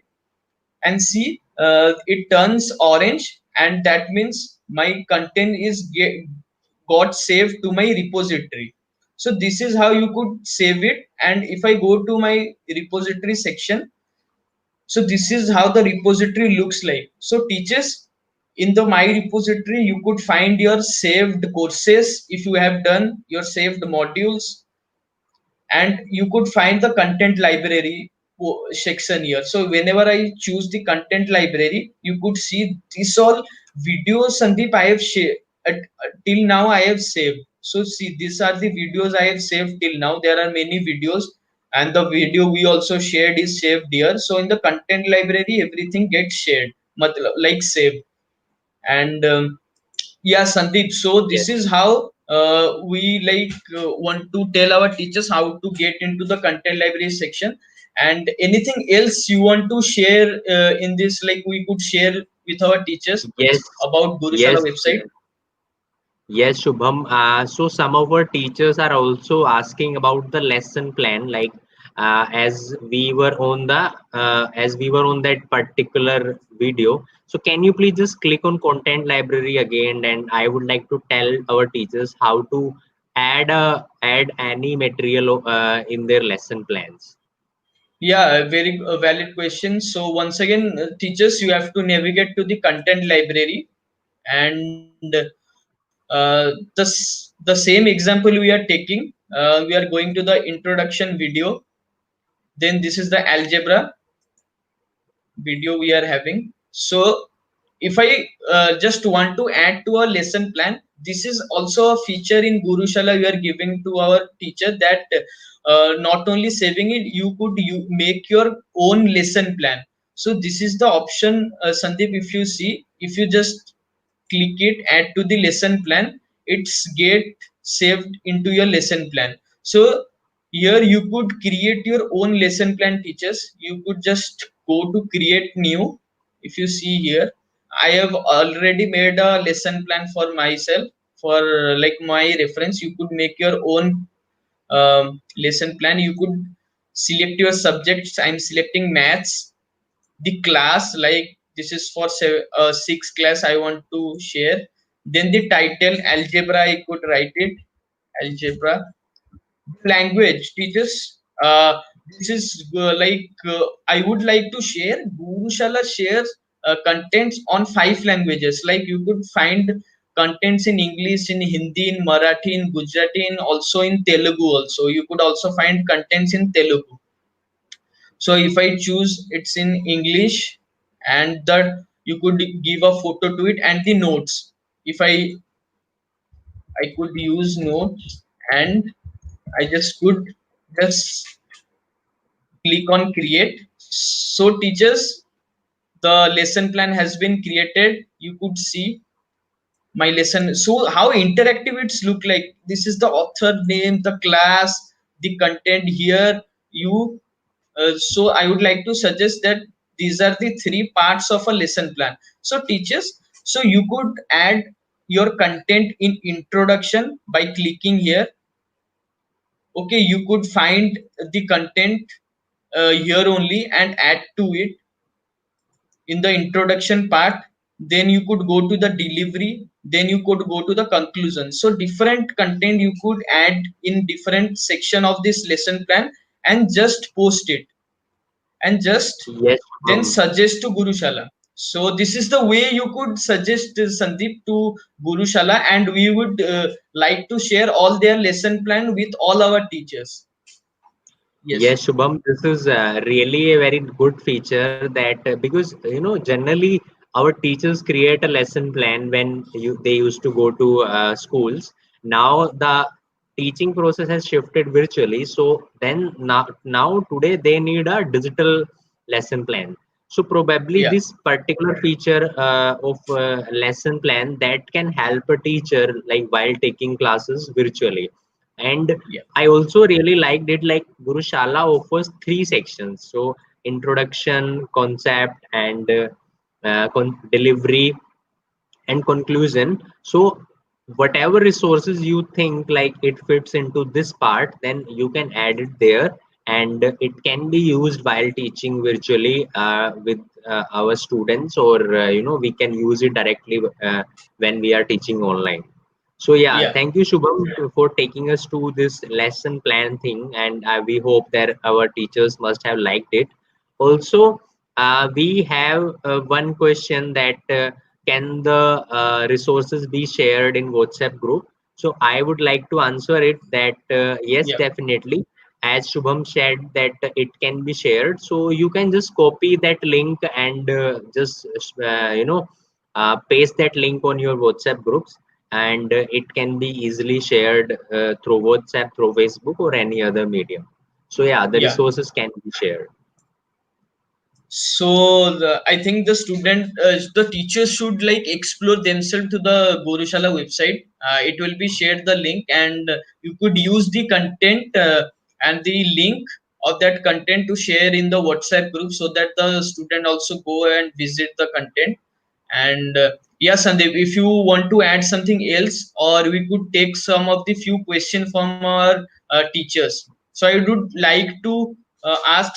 and see, it turns orange, and that means my content is got saved to my repository. So this is how you could save it. And if I go to my repository section, so this is how the repository looks like. So teachers, in the my repository you could find your saved courses, if you have done your saved modules, and you could find the content library section here. So whenever I choose the content library, you could see this all videos, Sandeep, I have shared till now I have saved. So see, these are the videos I have saved till now. There are many videos, and the video we also shared is saved here. So in the content library everything gets shared, like saved. And yeah, Sandeep. So Yes. this is how we want to tell our teachers how to get into the content library section. And anything else you want to share in this? Like we could share with our teachers Yes. about Gurushala Yes. website. Yes, Shubham. So some of our teachers are also asking about the lesson plan, like as we were on that particular video. So can you please just click on content library again, and I would like to tell our teachers how to add any material in their lesson plans. Yeah, a very valid question. So once again, teachers, you have to navigate to the content library, and the same example we are taking. We are going to the introduction video. Then this is the algebra video we are having. So if I just want to add to a lesson plan, this is also a feature in Gurushala we are giving to our teacher, that not only saving it, you make your own lesson plan. So this is the option, Sandeep. If you see, if you just click it, add to the lesson plan, it's get saved into your lesson plan. So here you could create your own lesson plan, teachers. You could just go to create new. If you see here, I have already made a lesson plan for myself, for like my reference. You could make your own lesson plan. You could select your subjects. I'm selecting maths. The class, like this is for sixth class I want to share. Then the title, algebra, I could write it, algebra. Language, teachers, this is I would like to share, Gurushala shares contents on 5 languages. Like you could find contents in English, in Hindi, in Marathi, in Gujarati, and also in Telugu. Also you could also find contents in Telugu. So if I choose it's in English, and that you could give a photo to it, and the notes. If I could use notes, and I just could just click on create. So teachers, the lesson plan has been created. You could see my lesson. So how interactive it's look like. This is the author name, the class, the content here. You So I would like to suggest that these are the 3 parts of a lesson plan. So teachers, so you could add your content in introduction by clicking here. Okay, you could find the content here only and add to it in the introduction part. Then you could go to the delivery, then you could go to the conclusion. So different content you could add in different section of this lesson plan, and just post it, and just Yes, then suggest to Gurushala. So this is the way you could suggest, Sandeep, to Gurushala, and we would like to share all their lesson plan with all our teachers. Yes. yes, Shubham, this is really a very good feature that because generally our teachers create a lesson plan when they used to go to schools. Now the teaching process has shifted virtually, so then now today they need a digital lesson plan. So probably Yeah. this particular feature of lesson plan that can help a teacher like while taking classes virtually. And Yeah. I also really liked it, like Gurushala offers 3 sections. So introduction, concept, and delivery and conclusion. So whatever resources you think like it fits into this part, then you can add it there, and it can be used while teaching virtually with our students, or we can use it directly when we are teaching online. So yeah, Yeah, thank you Shubham for taking us to this lesson plan thing, and we hope that our teachers must have liked it. Also, we have one question that can the resources be shared in WhatsApp group? So I would like to answer it that yes, yeah, definitely. As Shubham said that it can be shared, so you can just copy that link and just paste that link on your WhatsApp groups, and it can be easily shared through WhatsApp, through Facebook, or any other medium. So yeah, the yeah. resources can be shared. So I think the teachers should like explore themselves to the Gurushala website. It will be shared the link, and you could use the content and the link of that content to share in the WhatsApp group, so that the student also go and visit the content. And yeah, Sandeep, if you want to add something else, or we could take some of the few questions from our teachers. So I would like to ask,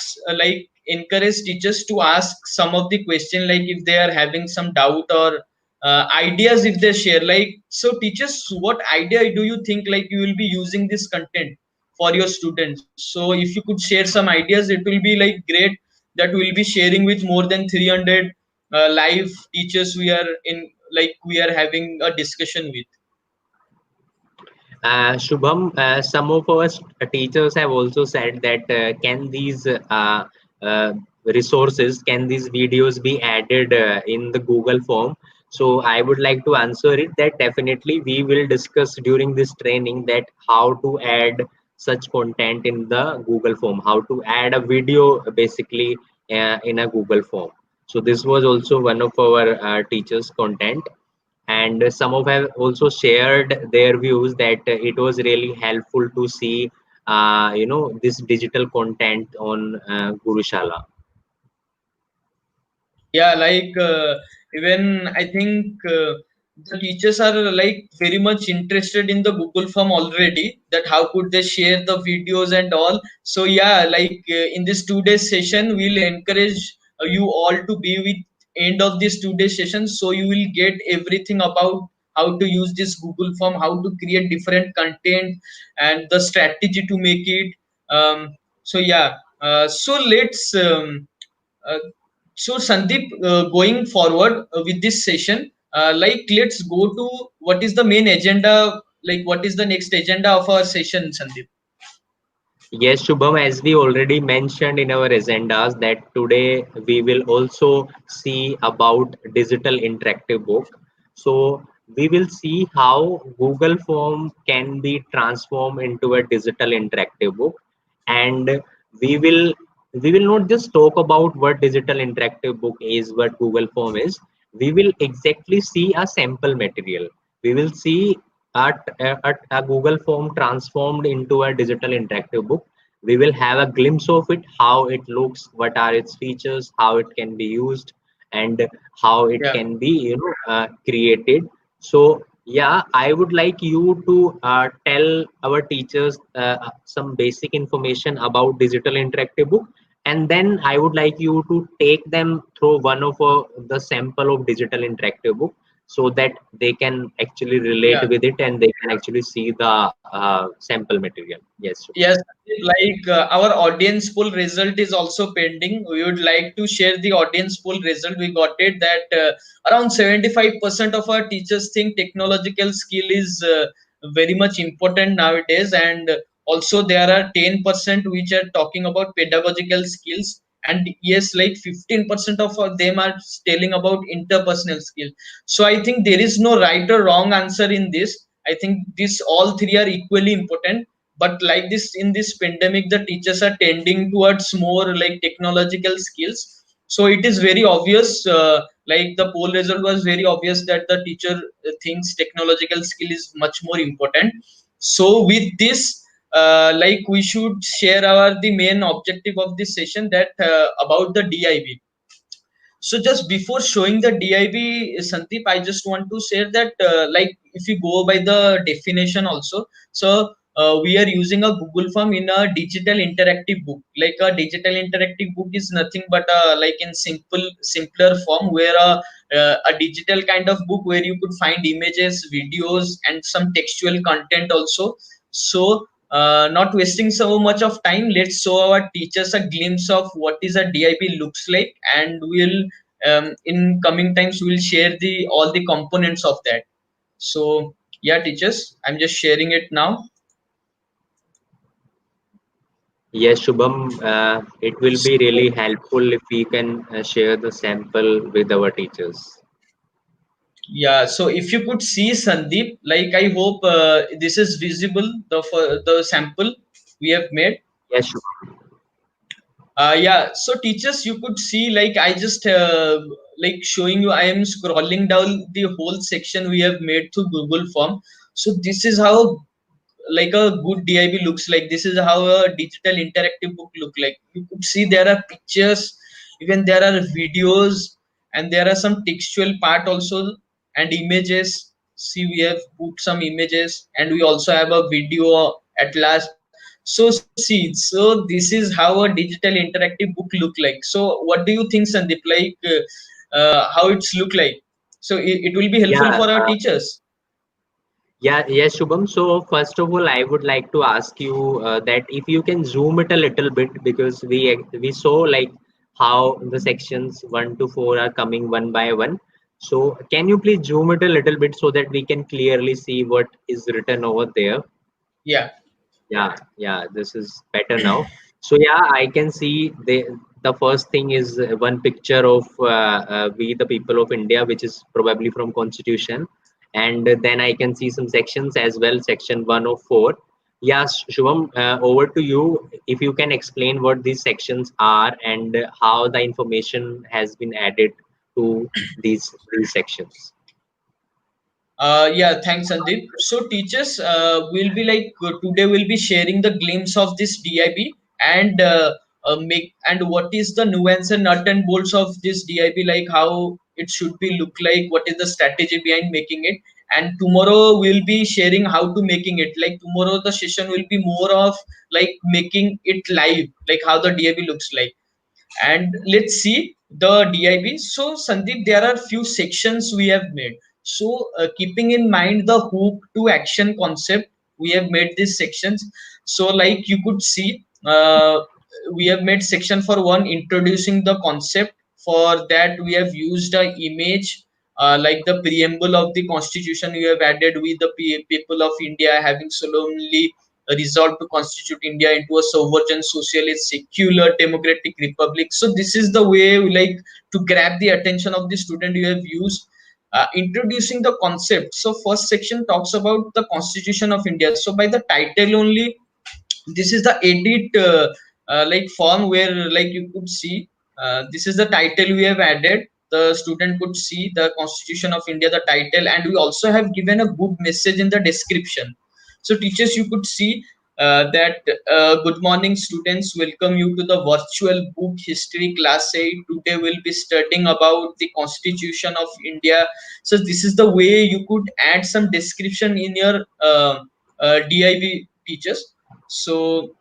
encourage teachers to ask some of the question, like if they are having some doubt or ideas, if they share. Like, so teachers, what idea do you think like you will be using this content for your students? So if you could share some ideas, it will be like great, that we will be sharing with more than 300 live teachers we are in, like we are having a discussion with. Shubham, some of our teachers have also said that can these resources, can these videos be added in the Google form? So I would like to answer it that definitely we will discuss during this training that how to add such content in the Google form, how to add a video basically in a Google form. So this was also one of our teachers' content, and some of have also shared their views that it was really helpful to see this digital content on Gurushala. Yeah, like even I think the teachers are like very much interested in the Google form already, that how could they share the videos and all. So yeah, like in this 2 days session we'll encourage you all to be with end of this 2 days session, so you will get everything about how to use this Google form, how to create different content, and the strategy to make it. So yeah, so let's uh, so Sandeep, going forward with this session, like let's go to what is the main agenda, like what is the next agenda of our session, Sandeep? Yes, Shubham, as we already mentioned in our agendas, that today we will also see about digital interactive book. So we will see how Google Form can be transformed into a digital interactive book, and we will we will not just talk about what digital interactive book is, what Google Form is. We will exactly see a sample material. We will see a Google Form transformed into a digital interactive book. We will have a glimpse of it, how it looks, what are its features, how it can be used, and how it Yeah. can be created. So yeah, I would like you to tell our teachers some basic information about digital interactive book, and then I would like you to take them through one of the sample of digital interactive book, so that they can actually relate Yeah. with it and they can actually see the sample material. Yes. Yes, like our audience poll result is also pending. We would like to share the audience poll result. We got it that around 75% of our teachers think technological skill is very much important nowadays, and also there are 10% which are talking about pedagogical skills, and yes, like 15% of them are telling about interpersonal skill. So I think there is no right or wrong answer in this. I think this all three are equally important, but like this in this pandemic the teachers are tending towards more like technological skills. So it is very obvious, like the poll result was very obvious that the teacher thinks technological skill is much more important. So with this, like we should share our the main objective of this session, that about the DIB. So just before showing the DIB, Sandeep, I just want to share that like if you go by the definition also, so we are using a Google form in a digital interactive book. Like a digital interactive book is nothing but like in simpler form, where a a digital kind of book where you could find images, videos, and some textual content also. So not wasting so much of time, let's show our teachers a glimpse of what is a DIB looks like, and we'll in coming times we'll share the all the components of that. So yeah, teachers, I'm just sharing it now. Yes, Shubham, it will be really helpful if we can share the sample with our teachers. Yeah, so if you could see Sandeep, like I hope this is visible, the sample we have made. Yes, Shubham. Yeah, so teachers, you could see, like I just like showing you, I am scrolling down the whole section we have made through Google Form. So this is how like a good DIB looks like. This is how a digital interactive book look like. You could see there are pictures, even there are videos, and there are some textual part also, and images. See, we have put some images, and we also have a video at last. So see, so this is how a digital interactive book look like. So what do you think, Sandeep? Like how it's look like? So it will be helpful Yeah, for our teachers. yes, Shubham. So first of all, I would like to ask you that if you can zoom it a little bit, because we saw like how the sections 1 to 4 are coming one by one. So can you please zoom it a little bit so that we can clearly see what is written over there? Yeah. Yeah, this is better now. So yeah, I can see the first thing is one picture of we the people of India, which is probably from Constitution, and then I can see some sections as well, section 104. Yes, Shubham, over to you. If you can explain what these sections are and how the information has been added to these sections. Yeah, thanks, Sandeep. So, teachers will be like today we'll be sharing the glimpse of this DIB and make and what is the nuance and nut and bolts of this DIB, like how it should be look like, what is the strategy behind making it. And tomorrow we'll be sharing how to making it. Like tomorrow the session will be more of like making it live, like how the DIB looks like. And let's see the DIB. So Sandeep, there are few sections we have made. So keeping in mind the hook to action concept, we have made these sections. So like you could see, we have made section for one, introducing the concept. For that we have used a image like the preamble of the constitution. We have added with the people of India having solemnly resolved to constitute India into a sovereign, socialist, secular, democratic republic. So this is the way we like to grab the attention of the student. You have used introducing the concept. So first section talks about the Constitution of India. So by the title only, this is the edit like form where like you could see this is the title we have added. The student could see the Constitution of India, the title, and we also have given a good message in the description. So teachers, you could see that good morning students, welcome you to the virtual book history class 8. Today we'll be studying about the Constitution of India. So this is the way you could add some description in your DIB, teachers. So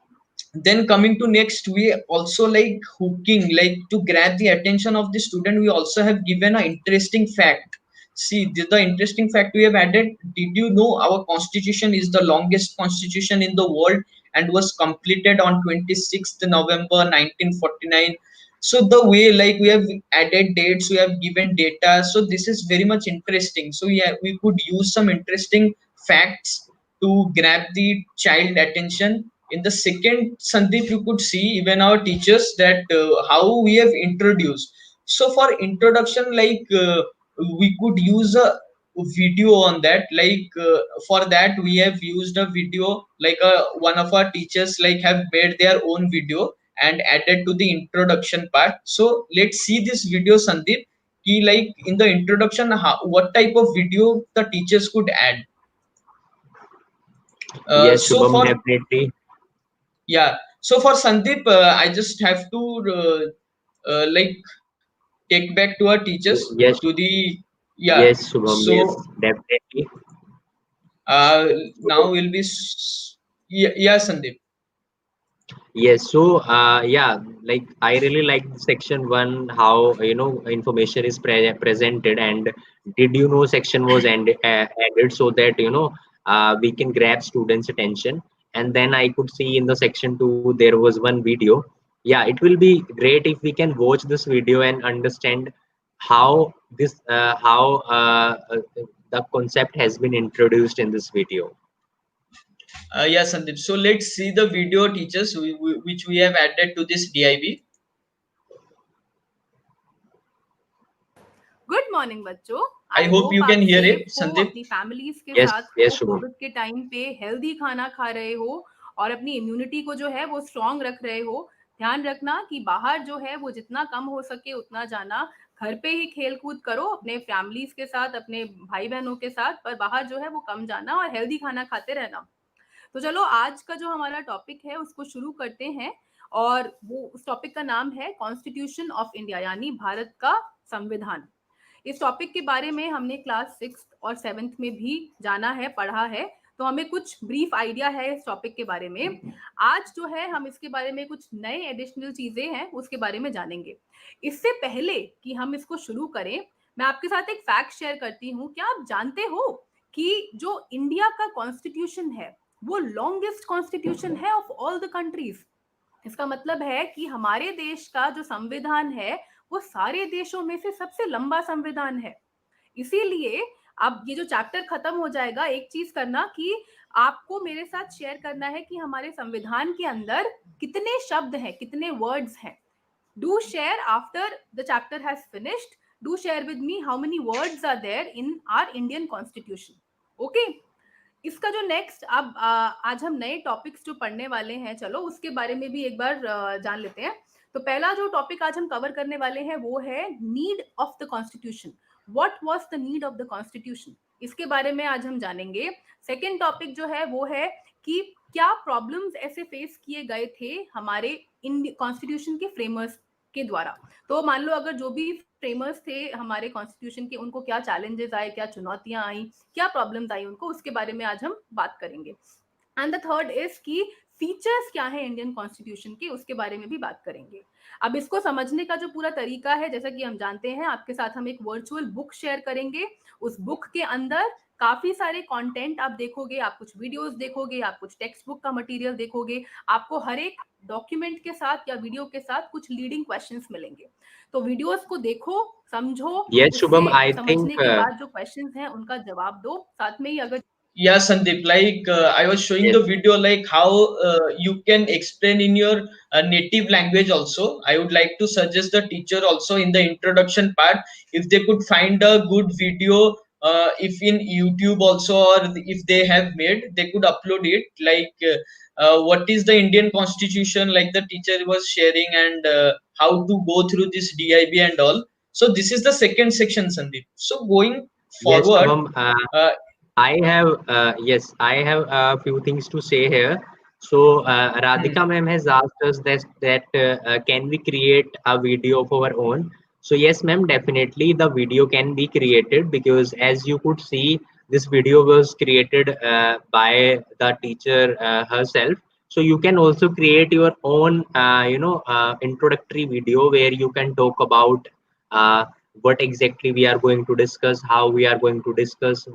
then coming to next, we also like hooking, like to grab the attention of the student, we also have given an interesting fact. See, the interesting fact we have added: did you know our constitution is the longest constitution in the world and was completed on 26th November 1949? So the way like we have added dates, we have given data, so this is very much interesting. So yeah, we could use some interesting facts to grab the child attention. In the second, Sandeep, you could see even our teachers that how we have introduced. So for introduction, like we could use a video on that. Like for that, we have used a video. Like one of our teachers like have made their own video and added to the introduction part. So let's see this video, Sandeep. Ki like in the introduction, what type of video the teachers could add. Yes, So Shubham, for definitely. Yeah, so for Sandeep, I just have to like take back to our teachers Yes, to the yeah. yes, Shubham, yes, So definitely. now So, will be yeah, yeah, Sandeep. Yes, so yeah, like I really like section one, how information is presented, and did you know section was added so that we can grab students' attention. And then I could see in the section two there was one video. Yeah, it will be great if we can watch this video and understand how the concept has been introduced in this video. Yeah, Sandeep. So let's see the video, teachers, which we have added to this DIB. Good morning बच्चों. I I hope hope you आप can hear safe it, हो, Sandeep. अपनी families के Yes, साथ yes, हो, Shubham. Covid के time पे healthy खाना खा रहे हो और अपनी इम्यूनिटी को जो है वो स्ट्रांग रख रहे हो. ध्यान रखना कि बाहर जो है वो जितना कम हो सके उतना जाना. घर पे ही खेल कूद करो अपने फैमिलीज के साथ, अपने भाई बहनों के साथ, पर बाहर जो है वो कम जाना और हेल्दी खाना खाते रहना. तो चलो आज का जो हमारा टॉपिक है उसको शुरू करते हैं. और वो उस टॉपिक का नाम है कॉन्स्टिट्यूशन ऑफ इंडिया, यानी भारत का संविधान. इस टॉपिक के बारे में हमने क्लास 6 और 7th में भी जाना है, पढ़ा है, तो हमें कुछ ब्रीफ आइडिया है इस टॉपिक के बारे में. आज जो है हम इसके बारे में कुछ नए एडिशनल चीजें हैं उसके बारे में जानेंगे. इससे पहले कि हम इसको शुरू करें, मैं आपके साथ एक फैक्ट शेयर करती हूँ. क्या आप जानते हो कि जो इंडिया का कॉन्स्टिट्यूशन है वो लॉन्गेस्ट कॉन्स्टिट्यूशन है ऑफ ऑल द कंट्रीज. इसका मतलब है कि हमारे देश का जो संविधान है वो सारे देशों में से सबसे लंबा संविधान है. इसीलिए अब ये जो चैप्टर खत्म हो जाएगा, एक चीज करना कि आपको मेरे साथ शेयर करना है कि हमारे संविधान के अंदर कितने शब्द हैं, कितने वर्ड्स हैं. Do share after the chapter has finished. Do share with me how many words are there in our Indian constitution. Okay. इसका जो नेक्स्ट, अब आज हम नए टॉपिक्स जो पढ़ने वाले हैं, चलो उसके बारे में भी एक बार जान लेते हैं. तो पहला जो टॉपिक आज हम कवर करने वाले हैं वो है need of the constitution. What was the need of the constitution, इसके बारे में आज हम जानेंगे. सेकेंड टॉपिक जो है वो है कि क्या प्रॉब्लम्स ऐसे फेस किए गए थे हमारे कॉन्स्टिट्यूशन के फ्रेमर्स के द्वारा. तो मान लो अगर जो भी फ्रेमर्स थे हमारे कॉन्स्टिट्यूशन के, उनको क्या चैलेंजेस आए, क्या चुनौतियां आई, क्या प्रॉब्लम्स आई उनको, उसके बारे में आज हम बात करेंगे. एंड द थर्ड इज कि फीचर्स क्या है इंडियन कॉन्स्टिट्यूशन के, उसके बारे में भी बात करेंगे. अब इसको समझने का जो पूरा तरीका है, जैसा कि हम जानते हैं, आपके साथ हम एक वर्चुअल बुक शेयर करेंगे. उस बुक के अंदर काफी सारे कंटेंट आप देखोगे, आप कुछ वीडियोस देखोगे, आप कुछ टेक्स्ट बुक का मटेरियल देखोगे, आपको हर एक डॉक्यूमेंट के साथ या वीडियो के साथ कुछ लीडिंग क्वेश्चंस मिलेंगे. तो वीडियोस को देखो, समझो, Yes, Shubham, उससे I think समझने के बाद जो क्वेश्चंस हैं उनका जवाब दो. साथ में ही अगर Yeah, Sandeep, like I was showing yes. the video, like how you can explain in your native language also. I would like to suggest the teacher also in the introduction part, if they could find a good video, if in YouTube also, or if they have made, they could upload it. Like what is the Indian Constitution, like the teacher was sharing, and how to go through this DIB and all. So this is the second section, Sandeep. So going Yes, forward, Shubham. uh, Yes, I have a few things to say here. So, hmm. Radhika ma'am has asked us that can we create a video of our own? So, yes, ma'am, definitely the video can be created, because as you could see, this video was created by the teacher herself. So, you can also create your own, introductory video where you can talk about uh, what exactly we are going to discuss, how we are going to discuss,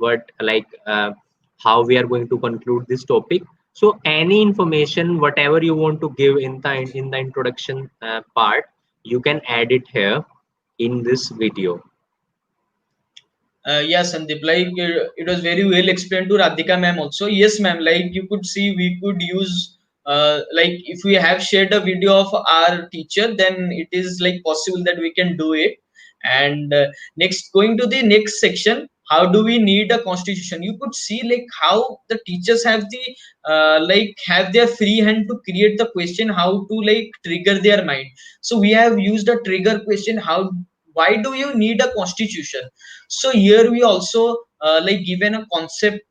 how we are going to conclude this topic. So any information, whatever you want to give in the introduction part, you can add it here in this video. Yes, Sandeep, like it was very well explained to Radhika ma'am also. Yes, ma'am, like you could see, we could use like if we have shared a video of our teacher, then it is like possible that we can do it. And next, going to the next section, how do we need a constitution? You could see like how the teachers have the like have their free hand to create the question, how to like trigger their mind. So we have used a trigger question. How, why do you need a constitution? So here we also like given a concept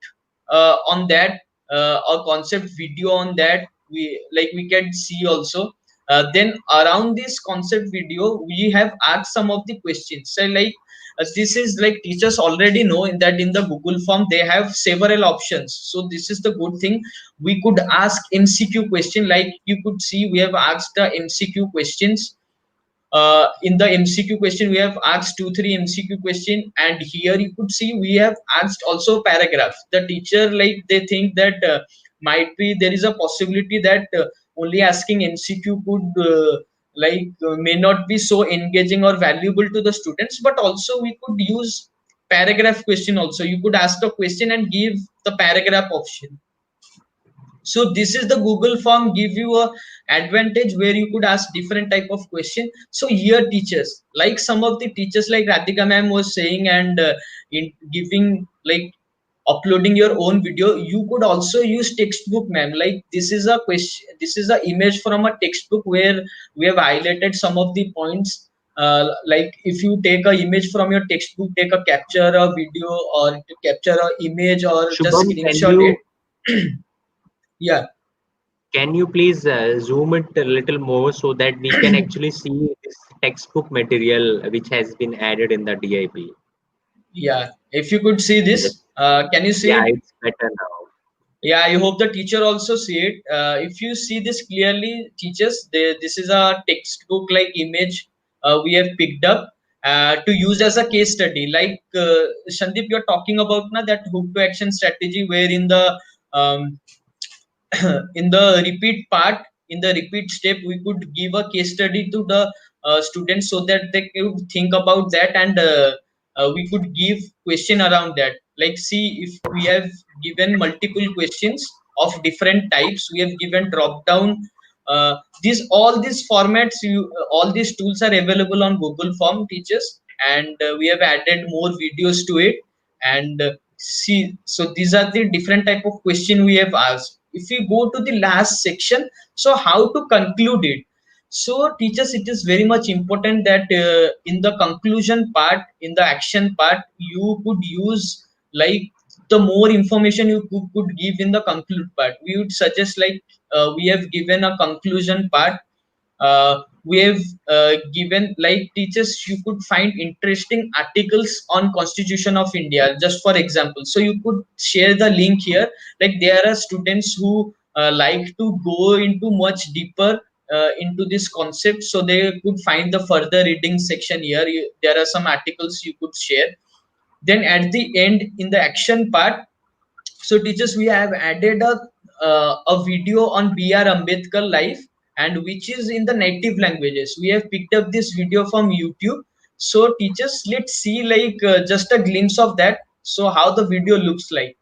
on that, a concept video on that, we can see also. Then around this concept video we have asked some of the questions. So like this is like teachers already know in that in the Google form they have several options. So this is the good thing. We could ask MCQ question, like you could see we have asked the MCQ questions. In the MCQ question we have asked 2 3 MCQ question, and here you could see we have asked also paragraphs. The teacher, like they think that might be there is a possibility that only asking MCQ could may not be so engaging or valuable to the students, but also we could use paragraph question also. You could ask a question and give the paragraph option. So this is the Google form give you a advantage where you could ask different type of question. So here teachers, like some of the teachers like Radhika ma'am was saying, and in giving like uploading your own video, you could also use textbook ma'am. Like this is a question, this is a image from a textbook where we have highlighted some of the points. Like if you take a image from your textbook, take a capture a video or to capture a image or just Shubham, screenshot it. Yeah. can you please zoom it a little more so that we can actually see this textbook material which has been added in the DIP? Yeah, if you could see Yes. this, can you see Yeah, it? it's better now. Yeah, I hope the teacher also see it. If you see this clearly, teachers, this is a textbook like image we have picked up to use as a case study. Like Shandip, you're talking about na that hook to action strategy, where um, in the repeat part, in the repeat step, we could give a case study to the students so that they could think about that, and we could give question around that. Like see, if we have given multiple questions of different types, we have given drop down. These all these formats, all these tools are available on Google Form, teachers, and we have added more videos to it. And see, so these are the different type of question we have asked. If we go to the last section, so how to conclude it. So teachers, it is very much important that in the conclusion part, in the action part, you could use like the more information you could give in the conclude part. We would suggest like we have given a conclusion part. We have given like teachers, you could find interesting articles on Constitution of India, just for example. So you could share the link here. Like there are students who like to go into much deeper into this concept, so they could find the further reading section here. There are some articles you could share. Then at the end, in the action part, so teachers, we have added a video on B.R. Ambedkar life, and which is in the native languages. We have picked up this video from YouTube. So teachers, let's see like just a glimpse of that. So how the video looks like.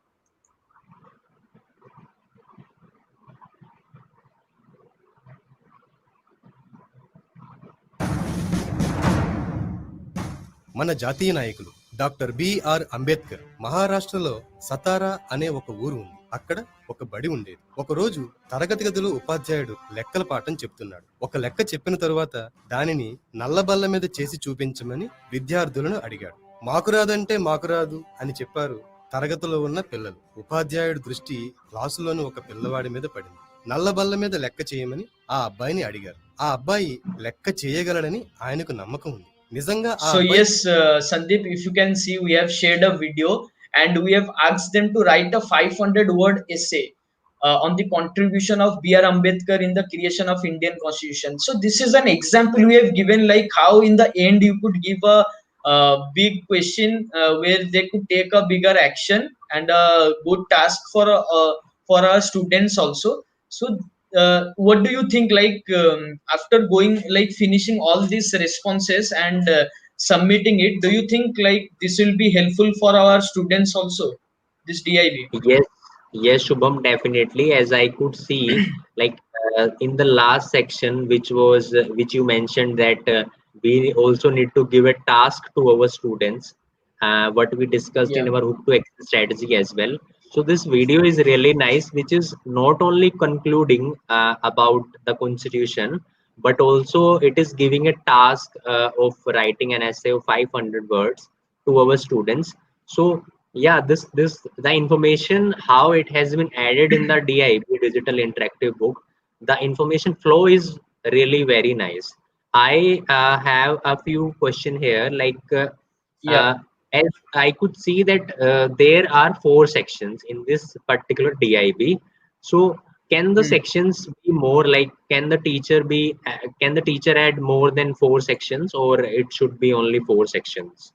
మన జాతీయ నాయకులు doctor BR Ambedkar మహారాష్ట్రలో సతారా అనే ఒక ఊరు ఉంది. అక్కడ ఒక బడి ఉండేది. ఒక రోజు తరగతి గదిలో ఉపాధ్యాయుడు లెక్కల పాఠం చెప్తున్నాడు. ఒక లెక్క చెప్పిన తరువాత దానిని నల్లబల్ల మీద చేసి చూపించమని విద్యార్థులను అడిగాడు. మాకు రాదంటే మాకు రాదు అని చెప్పారు తరగతిలో ఉన్న పిల్లలు. ఉపాధ్యాయుడి దృష్టి క్లాసులోని ఒక పిల్లవాడి మీద పడింది. నల్లబల్ల మీద లెక్క చేయమని ఆ అబ్బాయిని అడిగారు. ఆ అబ్బాయి లెక్క చేయగలడని ఆయనకు నమ్మకం ఉంది. So yes, Sandeep, if you can see, we have shared a video and we have asked them to write a 500-word essay on the contribution of B.R. Ambedkar in the creation of Indian Constitution. So this is an example we have given, like how in the end you could give a big question where they could take a bigger action and a good task for our students also. So what do you think, like after going like finishing all these responses and submitting it, do you think like this will be helpful for our students also, this DIB? Yes, yes, Shubham, definitely. As I could see, like in the last section, which was which you mentioned that we also need to give a task to our students. What we discussed Yeah. in our hook to action strategy as well. So this video is really nice, which is not only concluding about the constitution, but also it is giving a task of writing an essay of 500 words to our students. So yeah, this the information how it has been added in the DIB digital interactive book, the information flow is really very nice. I have a few question here, like Yeah. As I could see that there are 4 sections in this particular DIB. So can the Hmm. sections be more, like can the teacher add more than 4 sections, or it should be only 4 sections?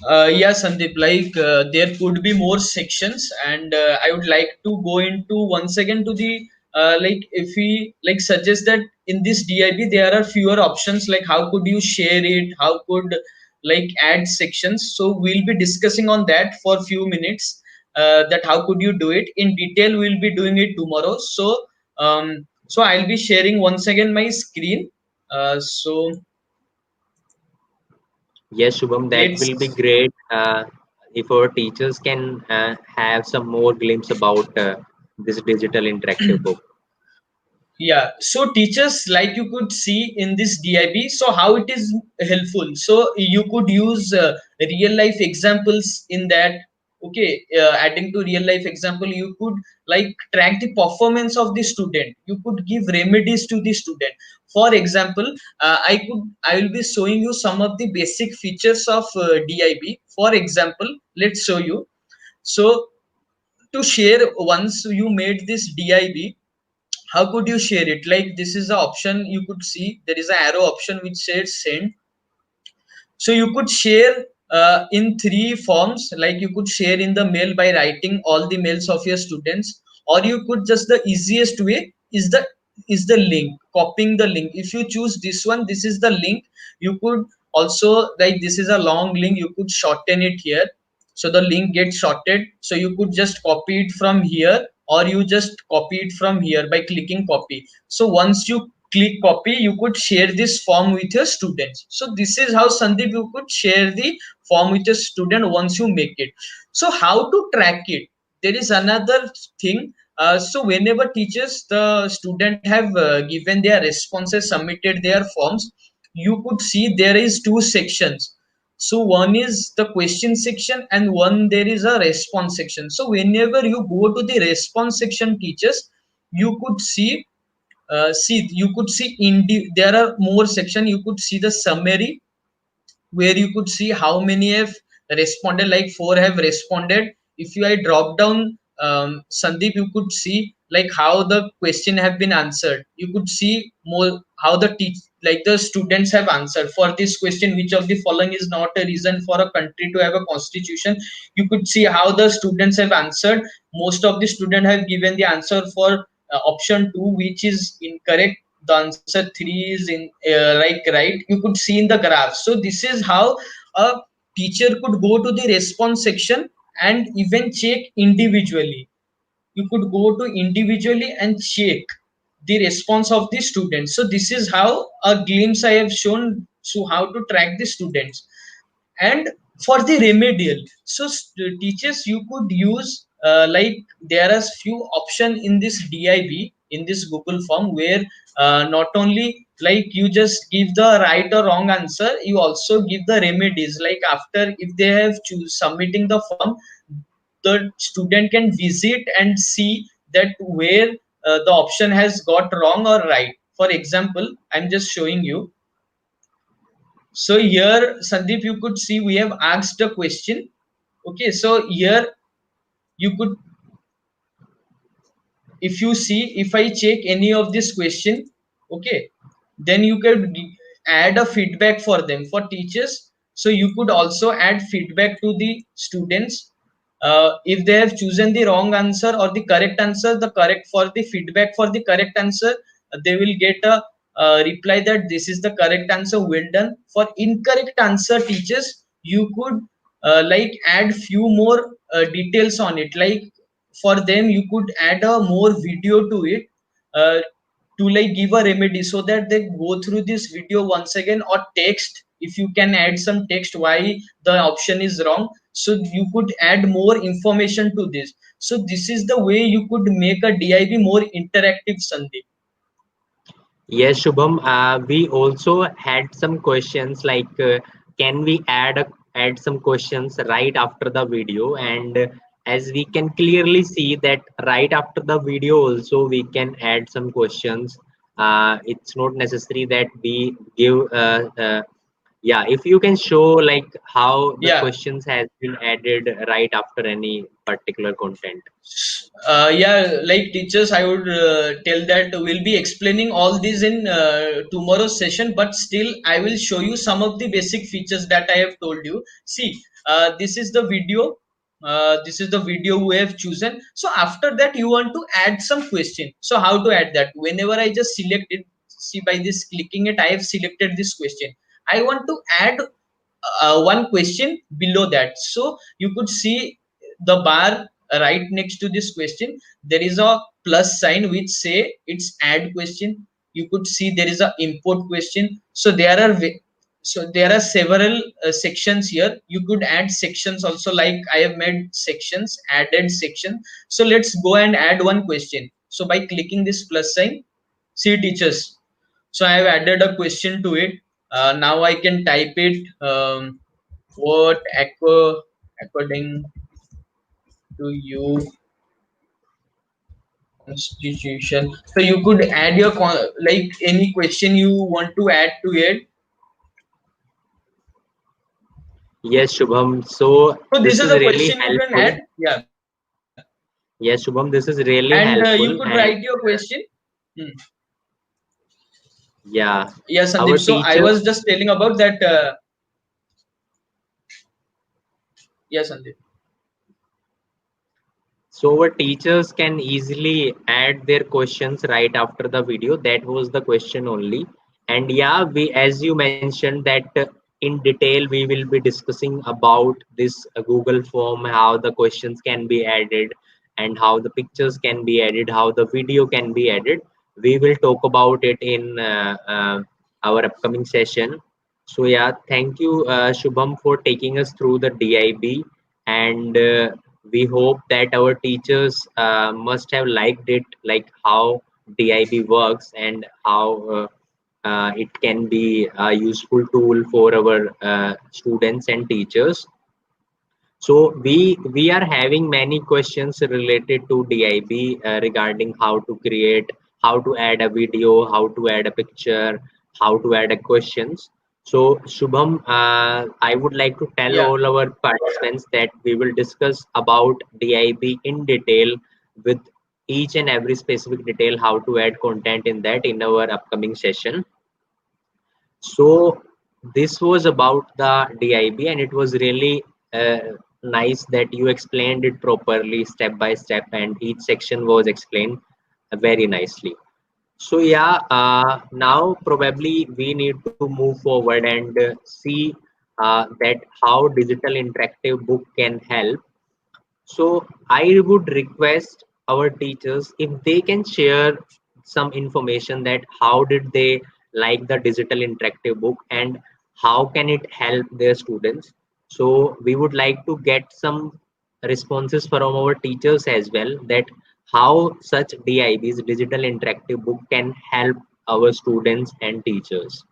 Yeah, Sandeep, like there could be more sections, and I would like to go into once again to the like if we like suggest that in this DIB there are fewer options, like how could you share it, how could like add sections. So we'll be discussing on that for few minutes. That how could you do it in detail? We'll be doing it tomorrow. So I'll be sharing once again my screen. So Yes, Shubham, that will be let's great if our teachers can have some more glimpse about this digital interactive book. Yeah, so teachers, like you could see in this DIB, so how it is helpful. So you could use real life examples in that. Okay, adding to real life example, you could like track the performance of the student. You could give remedies to the student. For example, I will be showing you some of the basic features of DIB. For example, let's show you. So to share, once you made this DIB, how could you share it? Like this is the option, you could see there is an arrow option which says send. So you could share in three forms, like you could share in the mail by writing all the mails of your students, or you could just, the easiest way is the link, copying the link. If you choose this one, this is the link. You could also, like this is a long link, you could shorten it here, so the link gets shorted. So you could just copy it from here, or you just copy it from here by clicking copy. So once you click copy, you could share this form with your students. So this is how, Sandeep, you could share the form with your student once you make it. So how to track it? There is another thing. So whenever teachers, the student have given their responses, submitted their forms, you could see there is two sections. So one is the question section, and one there is a response section. So whenever you go to the response section, teachers, you could see you could see there are more section. You could see the summary, where you could see how many have responded, like 4 have responded. If you I drop down, Sandeep, you could see like how the question have been answered. You could see more how the like the students have answered for this question, which of the following is not a reason for a country to have a constitution. You could see how the students have answered. Most of the students have given the answer for option 2, which is incorrect. The answer 3 is in like right. You could see in the graph. So this is how a teacher could go to the response section and even check individually. You could go to individually and check the response of the students. So this is how a glimpse I have shown, so how to track the students. And for the remedial, so teachers, you could use like there are few option in this DIB, in this Google form, where not only like you just give the right or wrong answer, you also give the remedies. Like after, if they have choose submitting the form, the student can visit and see that where the option has got wrong or right. For example, I'm just showing you. So here, Sandeep, you could see we have asked a question. Okay, so here you could, if you see, if I check any of this question, okay, then you could add a feedback for them, for teachers. So you could also add feedback to the students. If they have chosen the wrong answer or the correct answer, the correct, for the feedback for the correct answer, they will get a reply that this is the correct answer, well done. For incorrect answer, teachers, you could like add few more details on it. Like for them, you could add a more video to it, uh, to like give a remedy, so that they go through this video once again, or text. If you can add some text why the option is wrong, so you could add more information to this. So this is the way you could make a DIB more interactive, Sandeep. Yes, Shubham. We also had some questions like, can we add some questions right after the video? And as we can clearly see that right after the video also we can add some questions. It's not necessary that we give Yeah, if you can show like how the Yeah. questions has been added right after any particular content. Yeah, like teachers, I would tell that we'll be explaining all these in tomorrow's session, but still, I will show you some of the basic features that I have told you. See, this is the video. This is the video we have chosen. So after that, you want to add some question. So how to add that? Whenever I just select it, see by this clicking it, I have selected this question. I want to add one question below that. So you could see the bar right next to this question. There is a plus sign which say it's add question. You could see there is a import question. So there are several sections here. You could add sections also, like I have made sections, added section. So let's go and add one question. So by clicking this plus sign, see teachers. So I have added a question to it. Now I can type it. What according to you constitution? So you could add your like any question you want to add to it. Yes, Shubham. So So this this is is a really question you can helpful. add. Yeah, Yes, Shubham, this is really and you helpful. could And write your question. Hmm. yeah, Yeah, our Sandeep. So I teachers. was just telling about that. Yeah, Sandeep. So our teachers can easily add their questions right after the video. That was the question only. And yeah, we, as you mentioned that in detail, we will be discussing about this Google form, how the questions can be added and how the pictures can be added, how the video can be added. We will talk about it in our upcoming session. So yeah, thank you, Shubham, for taking us through the DIB, and we hope that our teachers must have liked it, like how DIB works and how it can be a useful tool for our students and teachers. So we are having many questions related to DIB regarding how to create, how to add a video, how to add a picture, how to add a questions. So Shubham, I would like to tell Yeah. all our participants that we will discuss about DIB in detail with each and every specific detail how to add content in that in our upcoming session. So this was about the DIB, and it was really nice that you explained it properly, step by step, and each section was explained very nicely. So yeah, now probably we need to move forward and see that how digital interactive book can help. So I would request our teachers if they can share some information that how did they like the digital interactive book and how can it help their students. So we would like to get some responses from our teachers as well, that how such DIBs, digital interactive book, can help our students and teachers.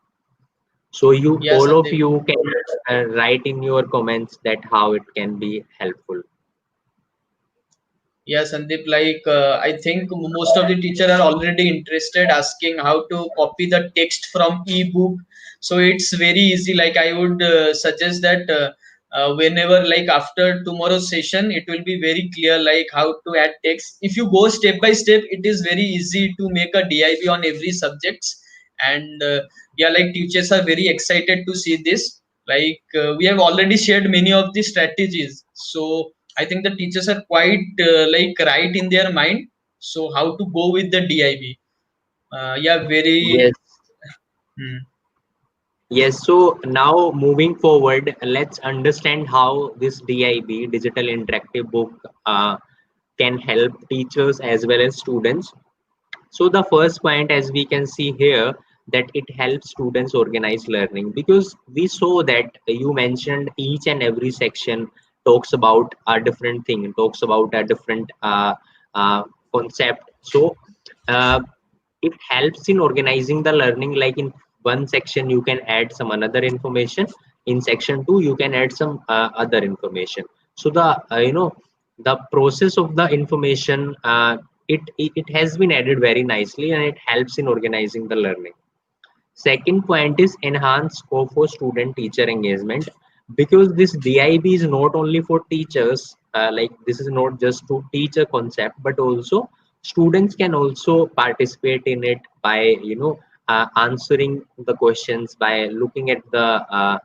So you Yeah, all of Sandeep. you can write in your comments that how it can be helpful. Yeah, Sandeep, like I think most of the teacher are already interested asking how to copy the text from ebook. So it's very easy. Like I would suggest that whenever, like after tomorrow's session, it will be very clear like how to add text. If you go step by step, it is very easy to make a DIB on every subjects. And yeah, like teachers are very excited to see this. Like we have already shared many of the strategies. So I think the teachers are quite like right in their mind. So how to go with the DIB? Yeah, very. Yes. Hmm. Yes, so now moving forward, let's understand how this DIB, digital interactive book, can help teachers as well as students. So the first point, as we can see here, that it helps students organize learning, because we saw that you mentioned each and every section talks about a different thing, talks about a different concept. So uh, it helps in organizing the learning, like in one section you can add some another information, in section 2 you can add some other information. So the the process of the information, it has been added very nicely, and it helps in organizing the learning. Second point is enhance scope for student teacher engagement, because this DIB is not only for teachers, like this is not just to teach a concept, but also students can also participate in it by answering the questions, by looking at the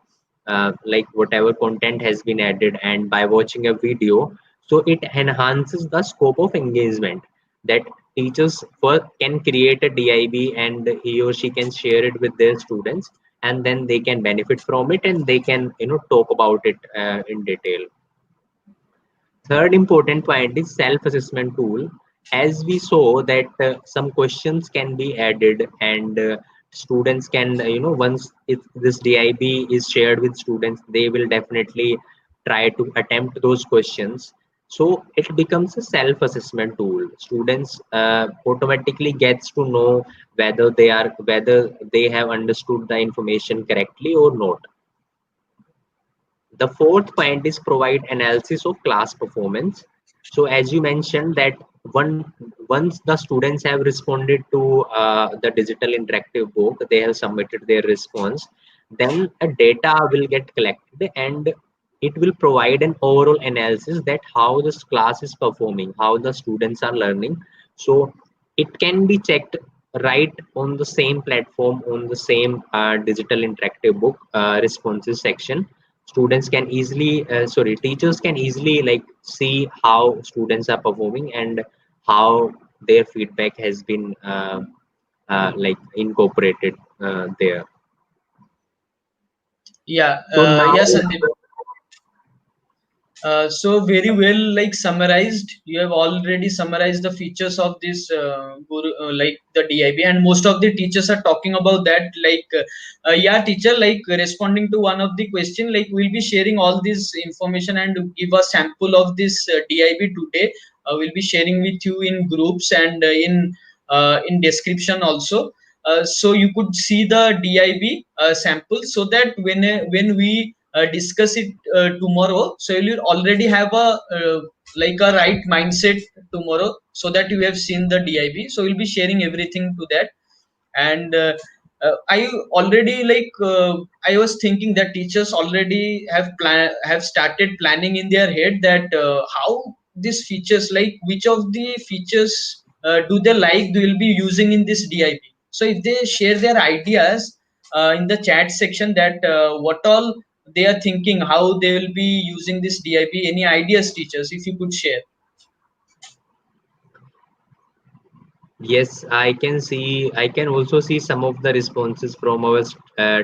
like whatever content has been added, and by watching a video. So it enhances the scope of engagement, that teachers first can create a DIB and he or she can share it with their students, and then they can benefit from it and they can talk about it in detail. Third important point is self-assessment tool. As we saw that some questions can be added, and students can, once if this DIB is shared with students, they will definitely try to attempt those questions. So it becomes a self-assessment tool. Students automatically gets to know whether they have understood the information correctly or not. The fourth point is provide analysis of class performance. So as you mentioned that once the students have responded to the digital interactive book, they have submitted their response, then a data will get collected and it will provide an overall analysis that how this class is performing, how the students are learning. So it can be checked right on the same platform, on the same digital interactive book responses section. Students can easily sorry teachers can easily like see how students are performing and how their feedback has been like incorporated there. Yeah, So now yes, Sandeep. So very well, like summarized. You have already summarized the features of this like the DIB, and most of the teachers are talking about that. Like, yeah, teacher, like responding to one of the question, like we'll be sharing all this information and give a sample of this DIB today. We'll be sharing with you in groups and in description also. So you could see the DIB sample, so that when we discuss it tomorrow, so you'll already have a like a right mindset tomorrow, so that you have seen the DIB. So we'll be sharing everything to that. And I already like I was thinking that teachers already have started planning in their head that how these features, like which of the features do they like they will be using in this DIB. So if they share their ideas in the chat section, that what all they are thinking, how they will be using this DIB, any ideas, teachers, if you could share. yes, I can also see some of the responses from our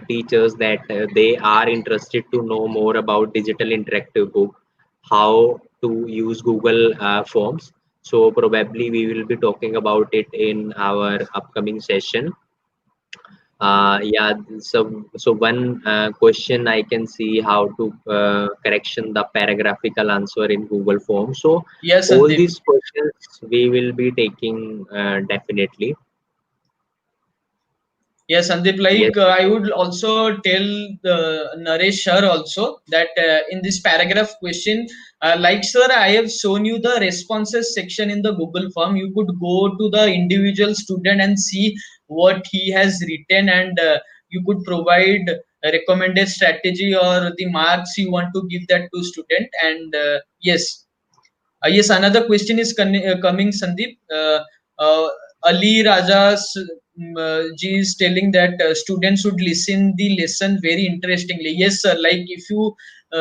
teachers that they are interested to know more about digital interactive book, how to use Google Forms. So probably we will be talking about it in our upcoming session. Yeah, so one question I can see how to correction the paragraphical answer in Google Form. So Yes, all Sandeep. these questions we will be taking definitely. Yes, Sandeep, Yes, like I would also tell the Naresh sir also that in this paragraph question, like sir, I have shown you the responses section in the Google form. You could go to the individual student and see what he has written, and you could provide a recommended strategy or the marks you want to give that to student. And yes, yes, another question is coming, Sandeep. Ali Raja ji is telling that students should listen the lesson very interestingly. Yes, sir. Like if you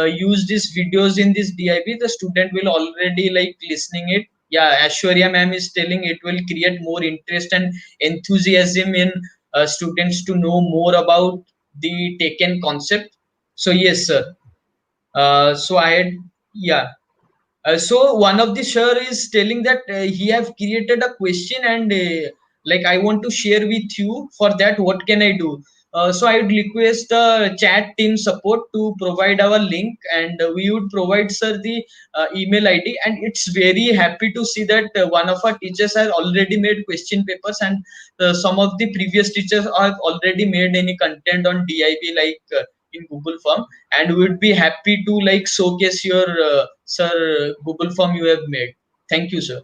use these videos in this DIB, the student will already like listening it. Yeah, Ashwarya ma'am is telling it will create more interest and enthusiasm in students to know more about the taken concept. So yes, sir. So I had, yeah. So one of the sir is telling that he have created a question, and like I want to share with you. For that, what can I do? So I would request the chat team support to provide our link, and we would provide sir the email ID. And it's very happy to see that one of our teachers has already made question papers, and some of the previous teachers have already made any content on DIB, like in Google Form. And we would be happy to like showcase your sir Google form you have made. Thank you, sir.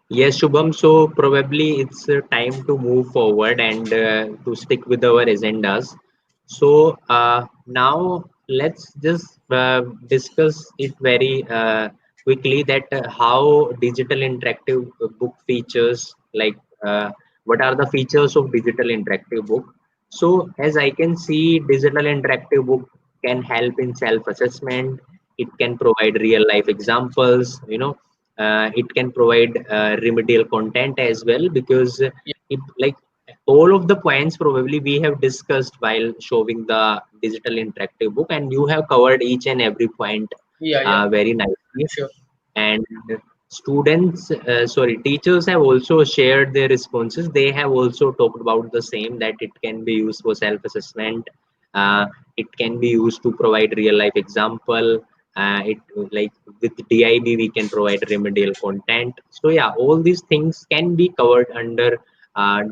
Yes, Shubham. So probably it's time to move forward and to stick with our agendas. So now let's just discuss it very quickly that how digital interactive book features, like what are the features of digital interactive book. So as I can see, digital interactive book can help in self-assessment. It can provide real life examples, it can provide remedial content as well, because it, like, all of the points probably we have discussed while showing the digital interactive book, and you have covered each and every point Yeah, yeah, very nicely. sure. And teachers have also shared their responses. They have also talked about the same, that it can be used for self assessment, uh, it can be used to provide real life example, it like with DIB we can provide remedial content. So yeah, all these things can be covered under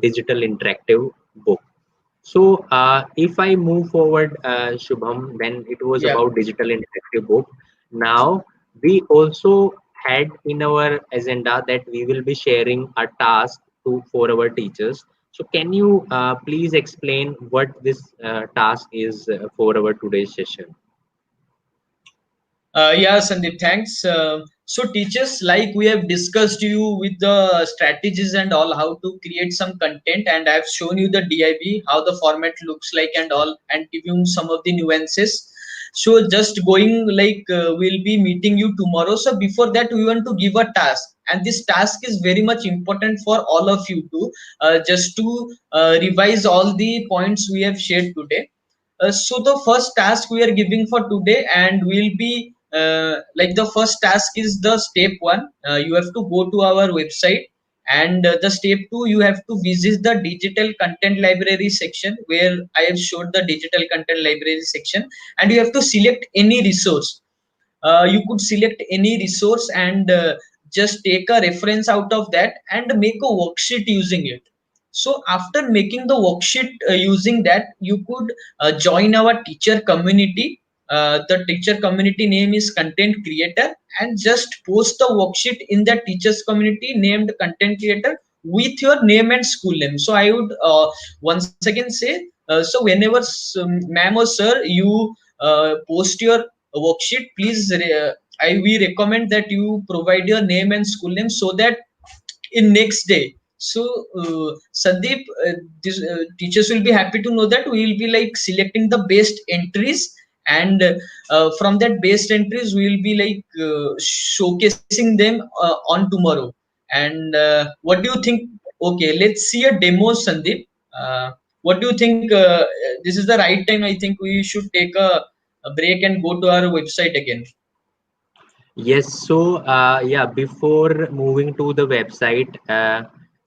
digital interactive book. So if I move forward, Shubham, then it was Yeah. about digital interactive book. Now we also had in our agenda that we will be sharing a task to for our teachers. So can you please explain what this task is for our today's session? Yeah, Sandeep, thanks. So, teachers, like we have discussed you with the strategies and all, how to create some content, and I've shown you the DIB, how the format looks like and all, and give you some of the nuances. So, just going like we'll be meeting you tomorrow. So, before that, we want to give a task, and this task is very much important for all of you to just to revise all the points we have shared today. So the first task we are giving for today, and will be like the first task is the step one. You have to go to our website, and the step two, you have to visit the digital content library section where I have showed the digital content library section, and you have to select any resource. You could select any resource and just take a reference out of that and make a worksheet using it. So after making the worksheet using that, you could join our teacher community. The teacher community name is content creator, and just post the worksheet in the teachers community named content creator with your name and school name. So I would once again say, so whenever ma'am or sir, you post your worksheet, please we recommend that you provide your name and school name, so that in next day, so Sandeep, teachers will be happy to know that we will be like selecting the best entries, and from that best entries we will be like showcasing them on tomorrow. And what do you think? Okay, let's see a demo, Sandeep. What do you think? This is the right time. I think we should take a break and go to our website again. Yes, so yeah, before moving to the website,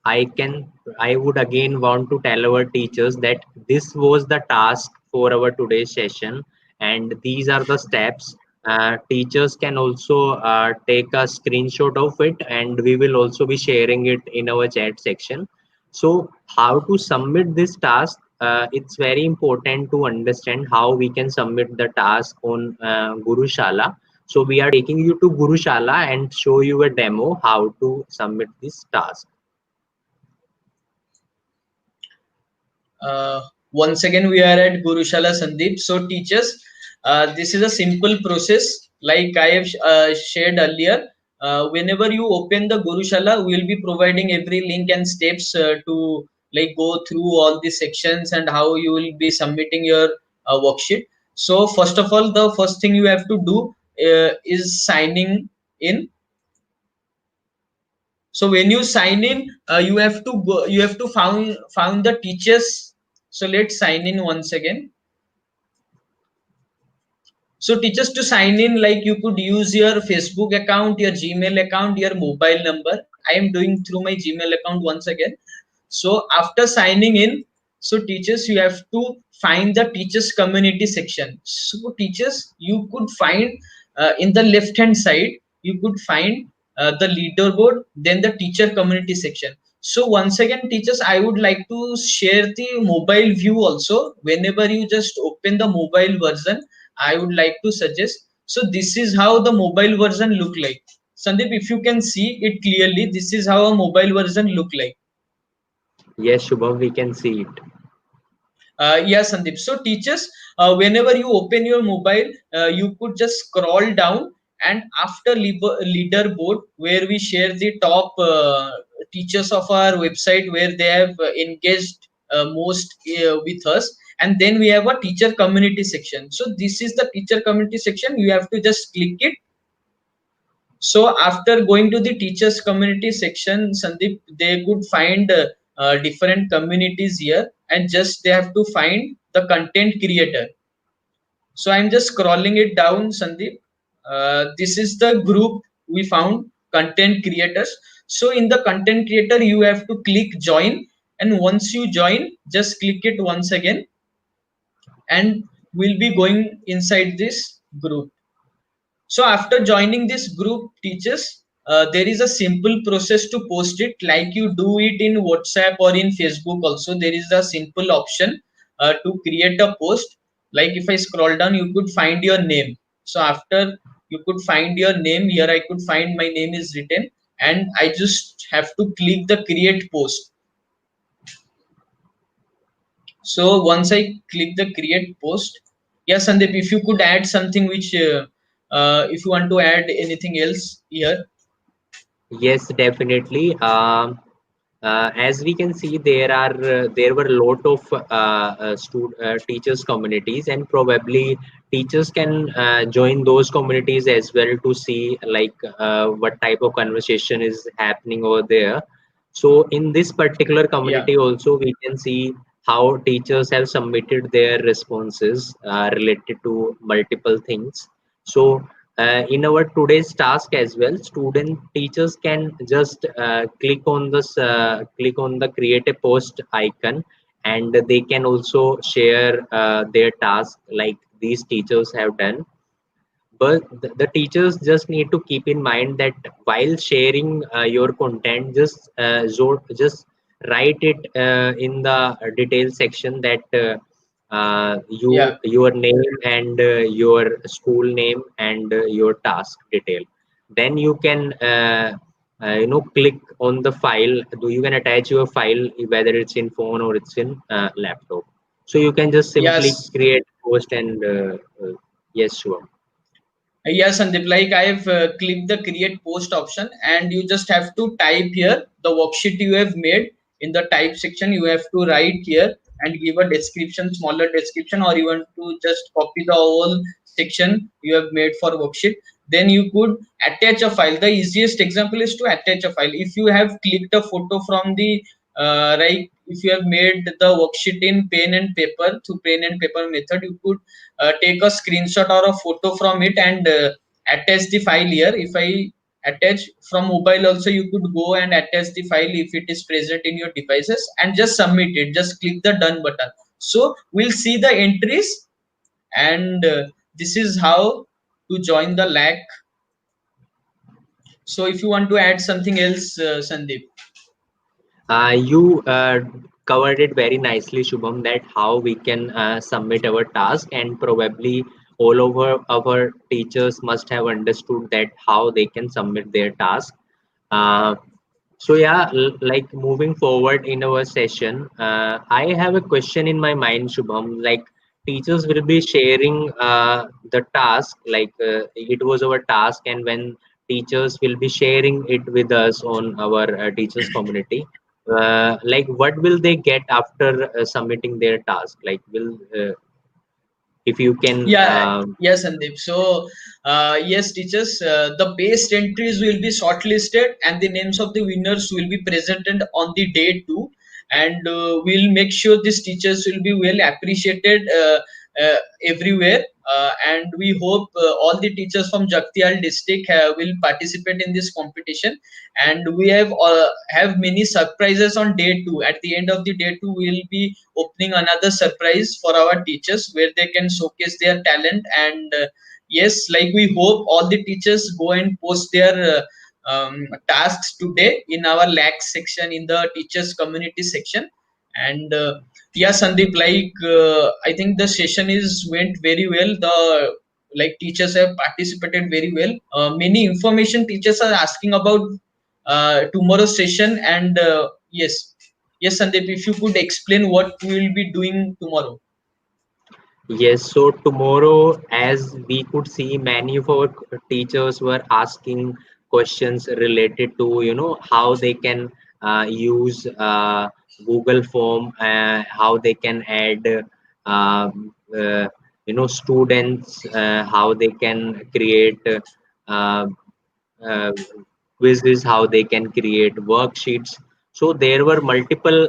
I would again want to tell our teachers that this was the task for our today's session, and these are the steps. Teachers can also take a screenshot of it, and we will also be sharing it in our chat section. So, how to submit this task? It's very important to understand how we can submit the task on Gurushala. So we are taking you to Gurushala and show you a demo how to submit this task. Uh, Once again, we are at Gurushala, Sandeep. So, teachers, this is a simple process. Like I have shared earlier, whenever you open the Gurushala, we will be providing every link and steps to like go through all the sections and how you will be submitting your worksheet. So, first of all, the first thing you have to do is signing in. So when you sign in, you have to go, you have to found the teachers. So let's sign in once again. So teachers, to sign in, like you could use your Facebook account, your Gmail account, your mobile number. I am doing through my Gmail account once again. So after signing in, so teachers, you have to find the teachers community section. So teachers, you could find in the left hand side, you could find the leaderboard, then the teacher community section. So once again, teachers, I would like to share the mobile view also. Whenever you just open the mobile version, I would like to suggest. So this is how the mobile version look like. Sandeep, if you can see it clearly, this is how a mobile version look like. Yes, Shubham, we can see it. Yeah, Sandeep. So teachers, whenever you open your mobile, you could just scroll down, and after leaderboard, where we share the top teachers of our website, where they have engaged most with us, and then we have a teacher community section. So this is the teacher community section. You have to just click it. So after going to the teachers community section, Sandeep, they could find different communities here, and just they have to find the content creator. So I'm just scrolling it down, Sandeep. This is the group we found, content creators. So in the content creator, you have to click join, and once you join, just click it once again, and we'll be going inside this group. So after joining this group, teachers, there is a simple process to post it, like you do it in WhatsApp or in Facebook. Also, there is a simple option to create a post. Like if I scroll down, you could find your name. So after you could find your name here, I could find my name is written, and I just have to click the create post. So once I click the create post, yes, Sandeep, if you could add something which, if you want to add anything else here. Yes, definitely. As we can see, there were a lot of teachers communities, and probably teachers can join those communities as well to see like what type of conversation is happening over there. So in this particular Yeah, community also we can see how teachers have submitted their responses related to multiple things. So in our today's task as well, student teachers can just click on the create a post icon, and they can also share their task like these teachers have done. But the teachers just need to keep in mind that while sharing your content, just write it in the detail section that yeah, your name and your school name and your task detail. Then you can click on the file. You can attach your file whether it's in phone or it's in laptop. So you can just simply yes. create post and yes, sure. Yes, Sandeep, like I've clicked the create post option, and you just have to type here the worksheet you have made. In the type section, you have to write here and give a description, smaller description, or you want to just copy the whole section you have made for worksheet. Then you could attach a file. The easiest example is to attach a file. If you have clicked a photo from the right, if you have made the worksheet in pen and paper through pen and paper method, you could take a screenshot or a photo from it and attach the file here. If I attach from mobile also, you could go and attach the file if it is present in your devices, and just submit it, just click the done button. So we'll see the entries, and this is how to join the lac. So if you want to add something else, Sandeep. You covered it very nicely, Shubham, that how we can submit our task, and probably all over our teachers must have understood that how they can submit their task. Uh, so yeah, like moving forward in our session, I have a question in my mind, Shubham. Like teachers will be sharing the task, like it was our task, and when teachers will be sharing it with us on our teachers community, like what will they get after submitting their task? Like will if you can Yeah, yes, Sandeep. So, yes, teachers, the best entries will be shortlisted, and the names of the winners will be presented on the day two. And we'll make sure these teachers will be well appreciated everywhere. And we hope all the teachers from Jagtial district will participate in this competition. And we have many surprises on day two. At the end of the day two, we'll be opening another surprise for our teachers, where they can showcase their talent. And yes, like we hope all the teachers go and post their tasks today in our lax section, in the teachers community section. And yeah, Sandeep, like I think the session is went very well. The like teachers have participated very well. Many information teachers are asking about tomorrow's session, and yes, yes, Sandeep, if you could explain what we will be doing tomorrow. Yes, so tomorrow, as we could see, many of our teachers were asking questions related to, how they can use Google Form, how they can add, students, how they can create uh, uh, quizzes, how they can create worksheets. So there were multiple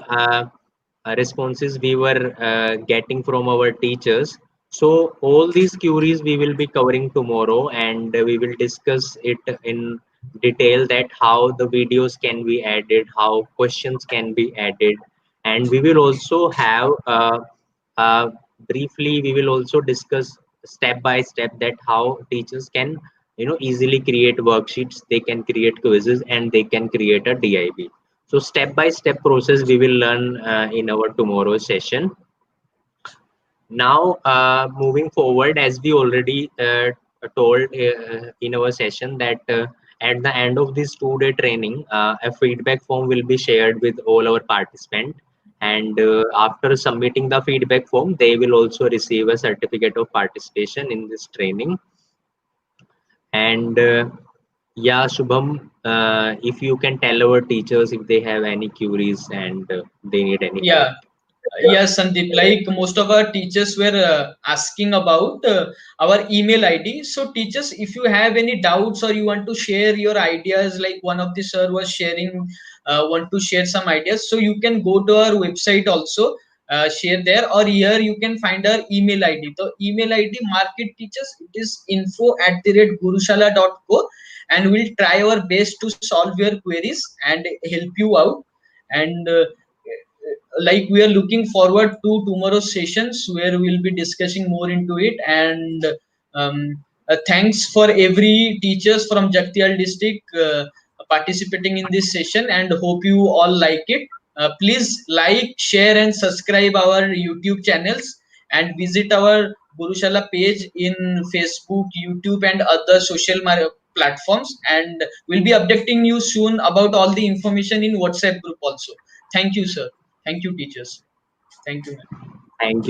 responses we were getting from our teachers. So all these queries we will be covering tomorrow, and we will discuss it in detail, that how the videos can be added, how questions can be added, and we will also have uh, briefly we will also discuss step by step that how teachers can easily create worksheets, they can create quizzes, and they can create a DIB. So step by step process we will learn in our tomorrow's session. Now, moving forward, as we already told in our session, that at the end of this 2-day training, a feedback form will be shared with all our participants. And after submitting the feedback form, they will also receive a certificate of participation in this training. And yeah, Shubham, if you can tell our teachers if they have any queries and they need any help. Yeah. Yes, Sandeep. Like most of our teachers were asking about our email ID. So, teachers, if you have any doubts or you want to share your ideas, like one of the sir was sharing, want to share some ideas, so you can go to our website also, share there, or here you can find our email ID. So, email ID, market teachers, it is info@gurushala.co, and we'll try our best to solve your queries and help you out. And like we are looking forward to tomorrow's sessions where we'll be discussing more into it. And thanks for every teachers from Jagtial district participating in this session, and hope you all like it. Please like, share, and subscribe our YouTube channels, and visit our Gurushala page in Facebook, YouTube, and other platforms. And we'll be updating you soon about all the information in WhatsApp group also. Thank you, sir. Thank you, teachers. Thank you, ma'am. Thank you.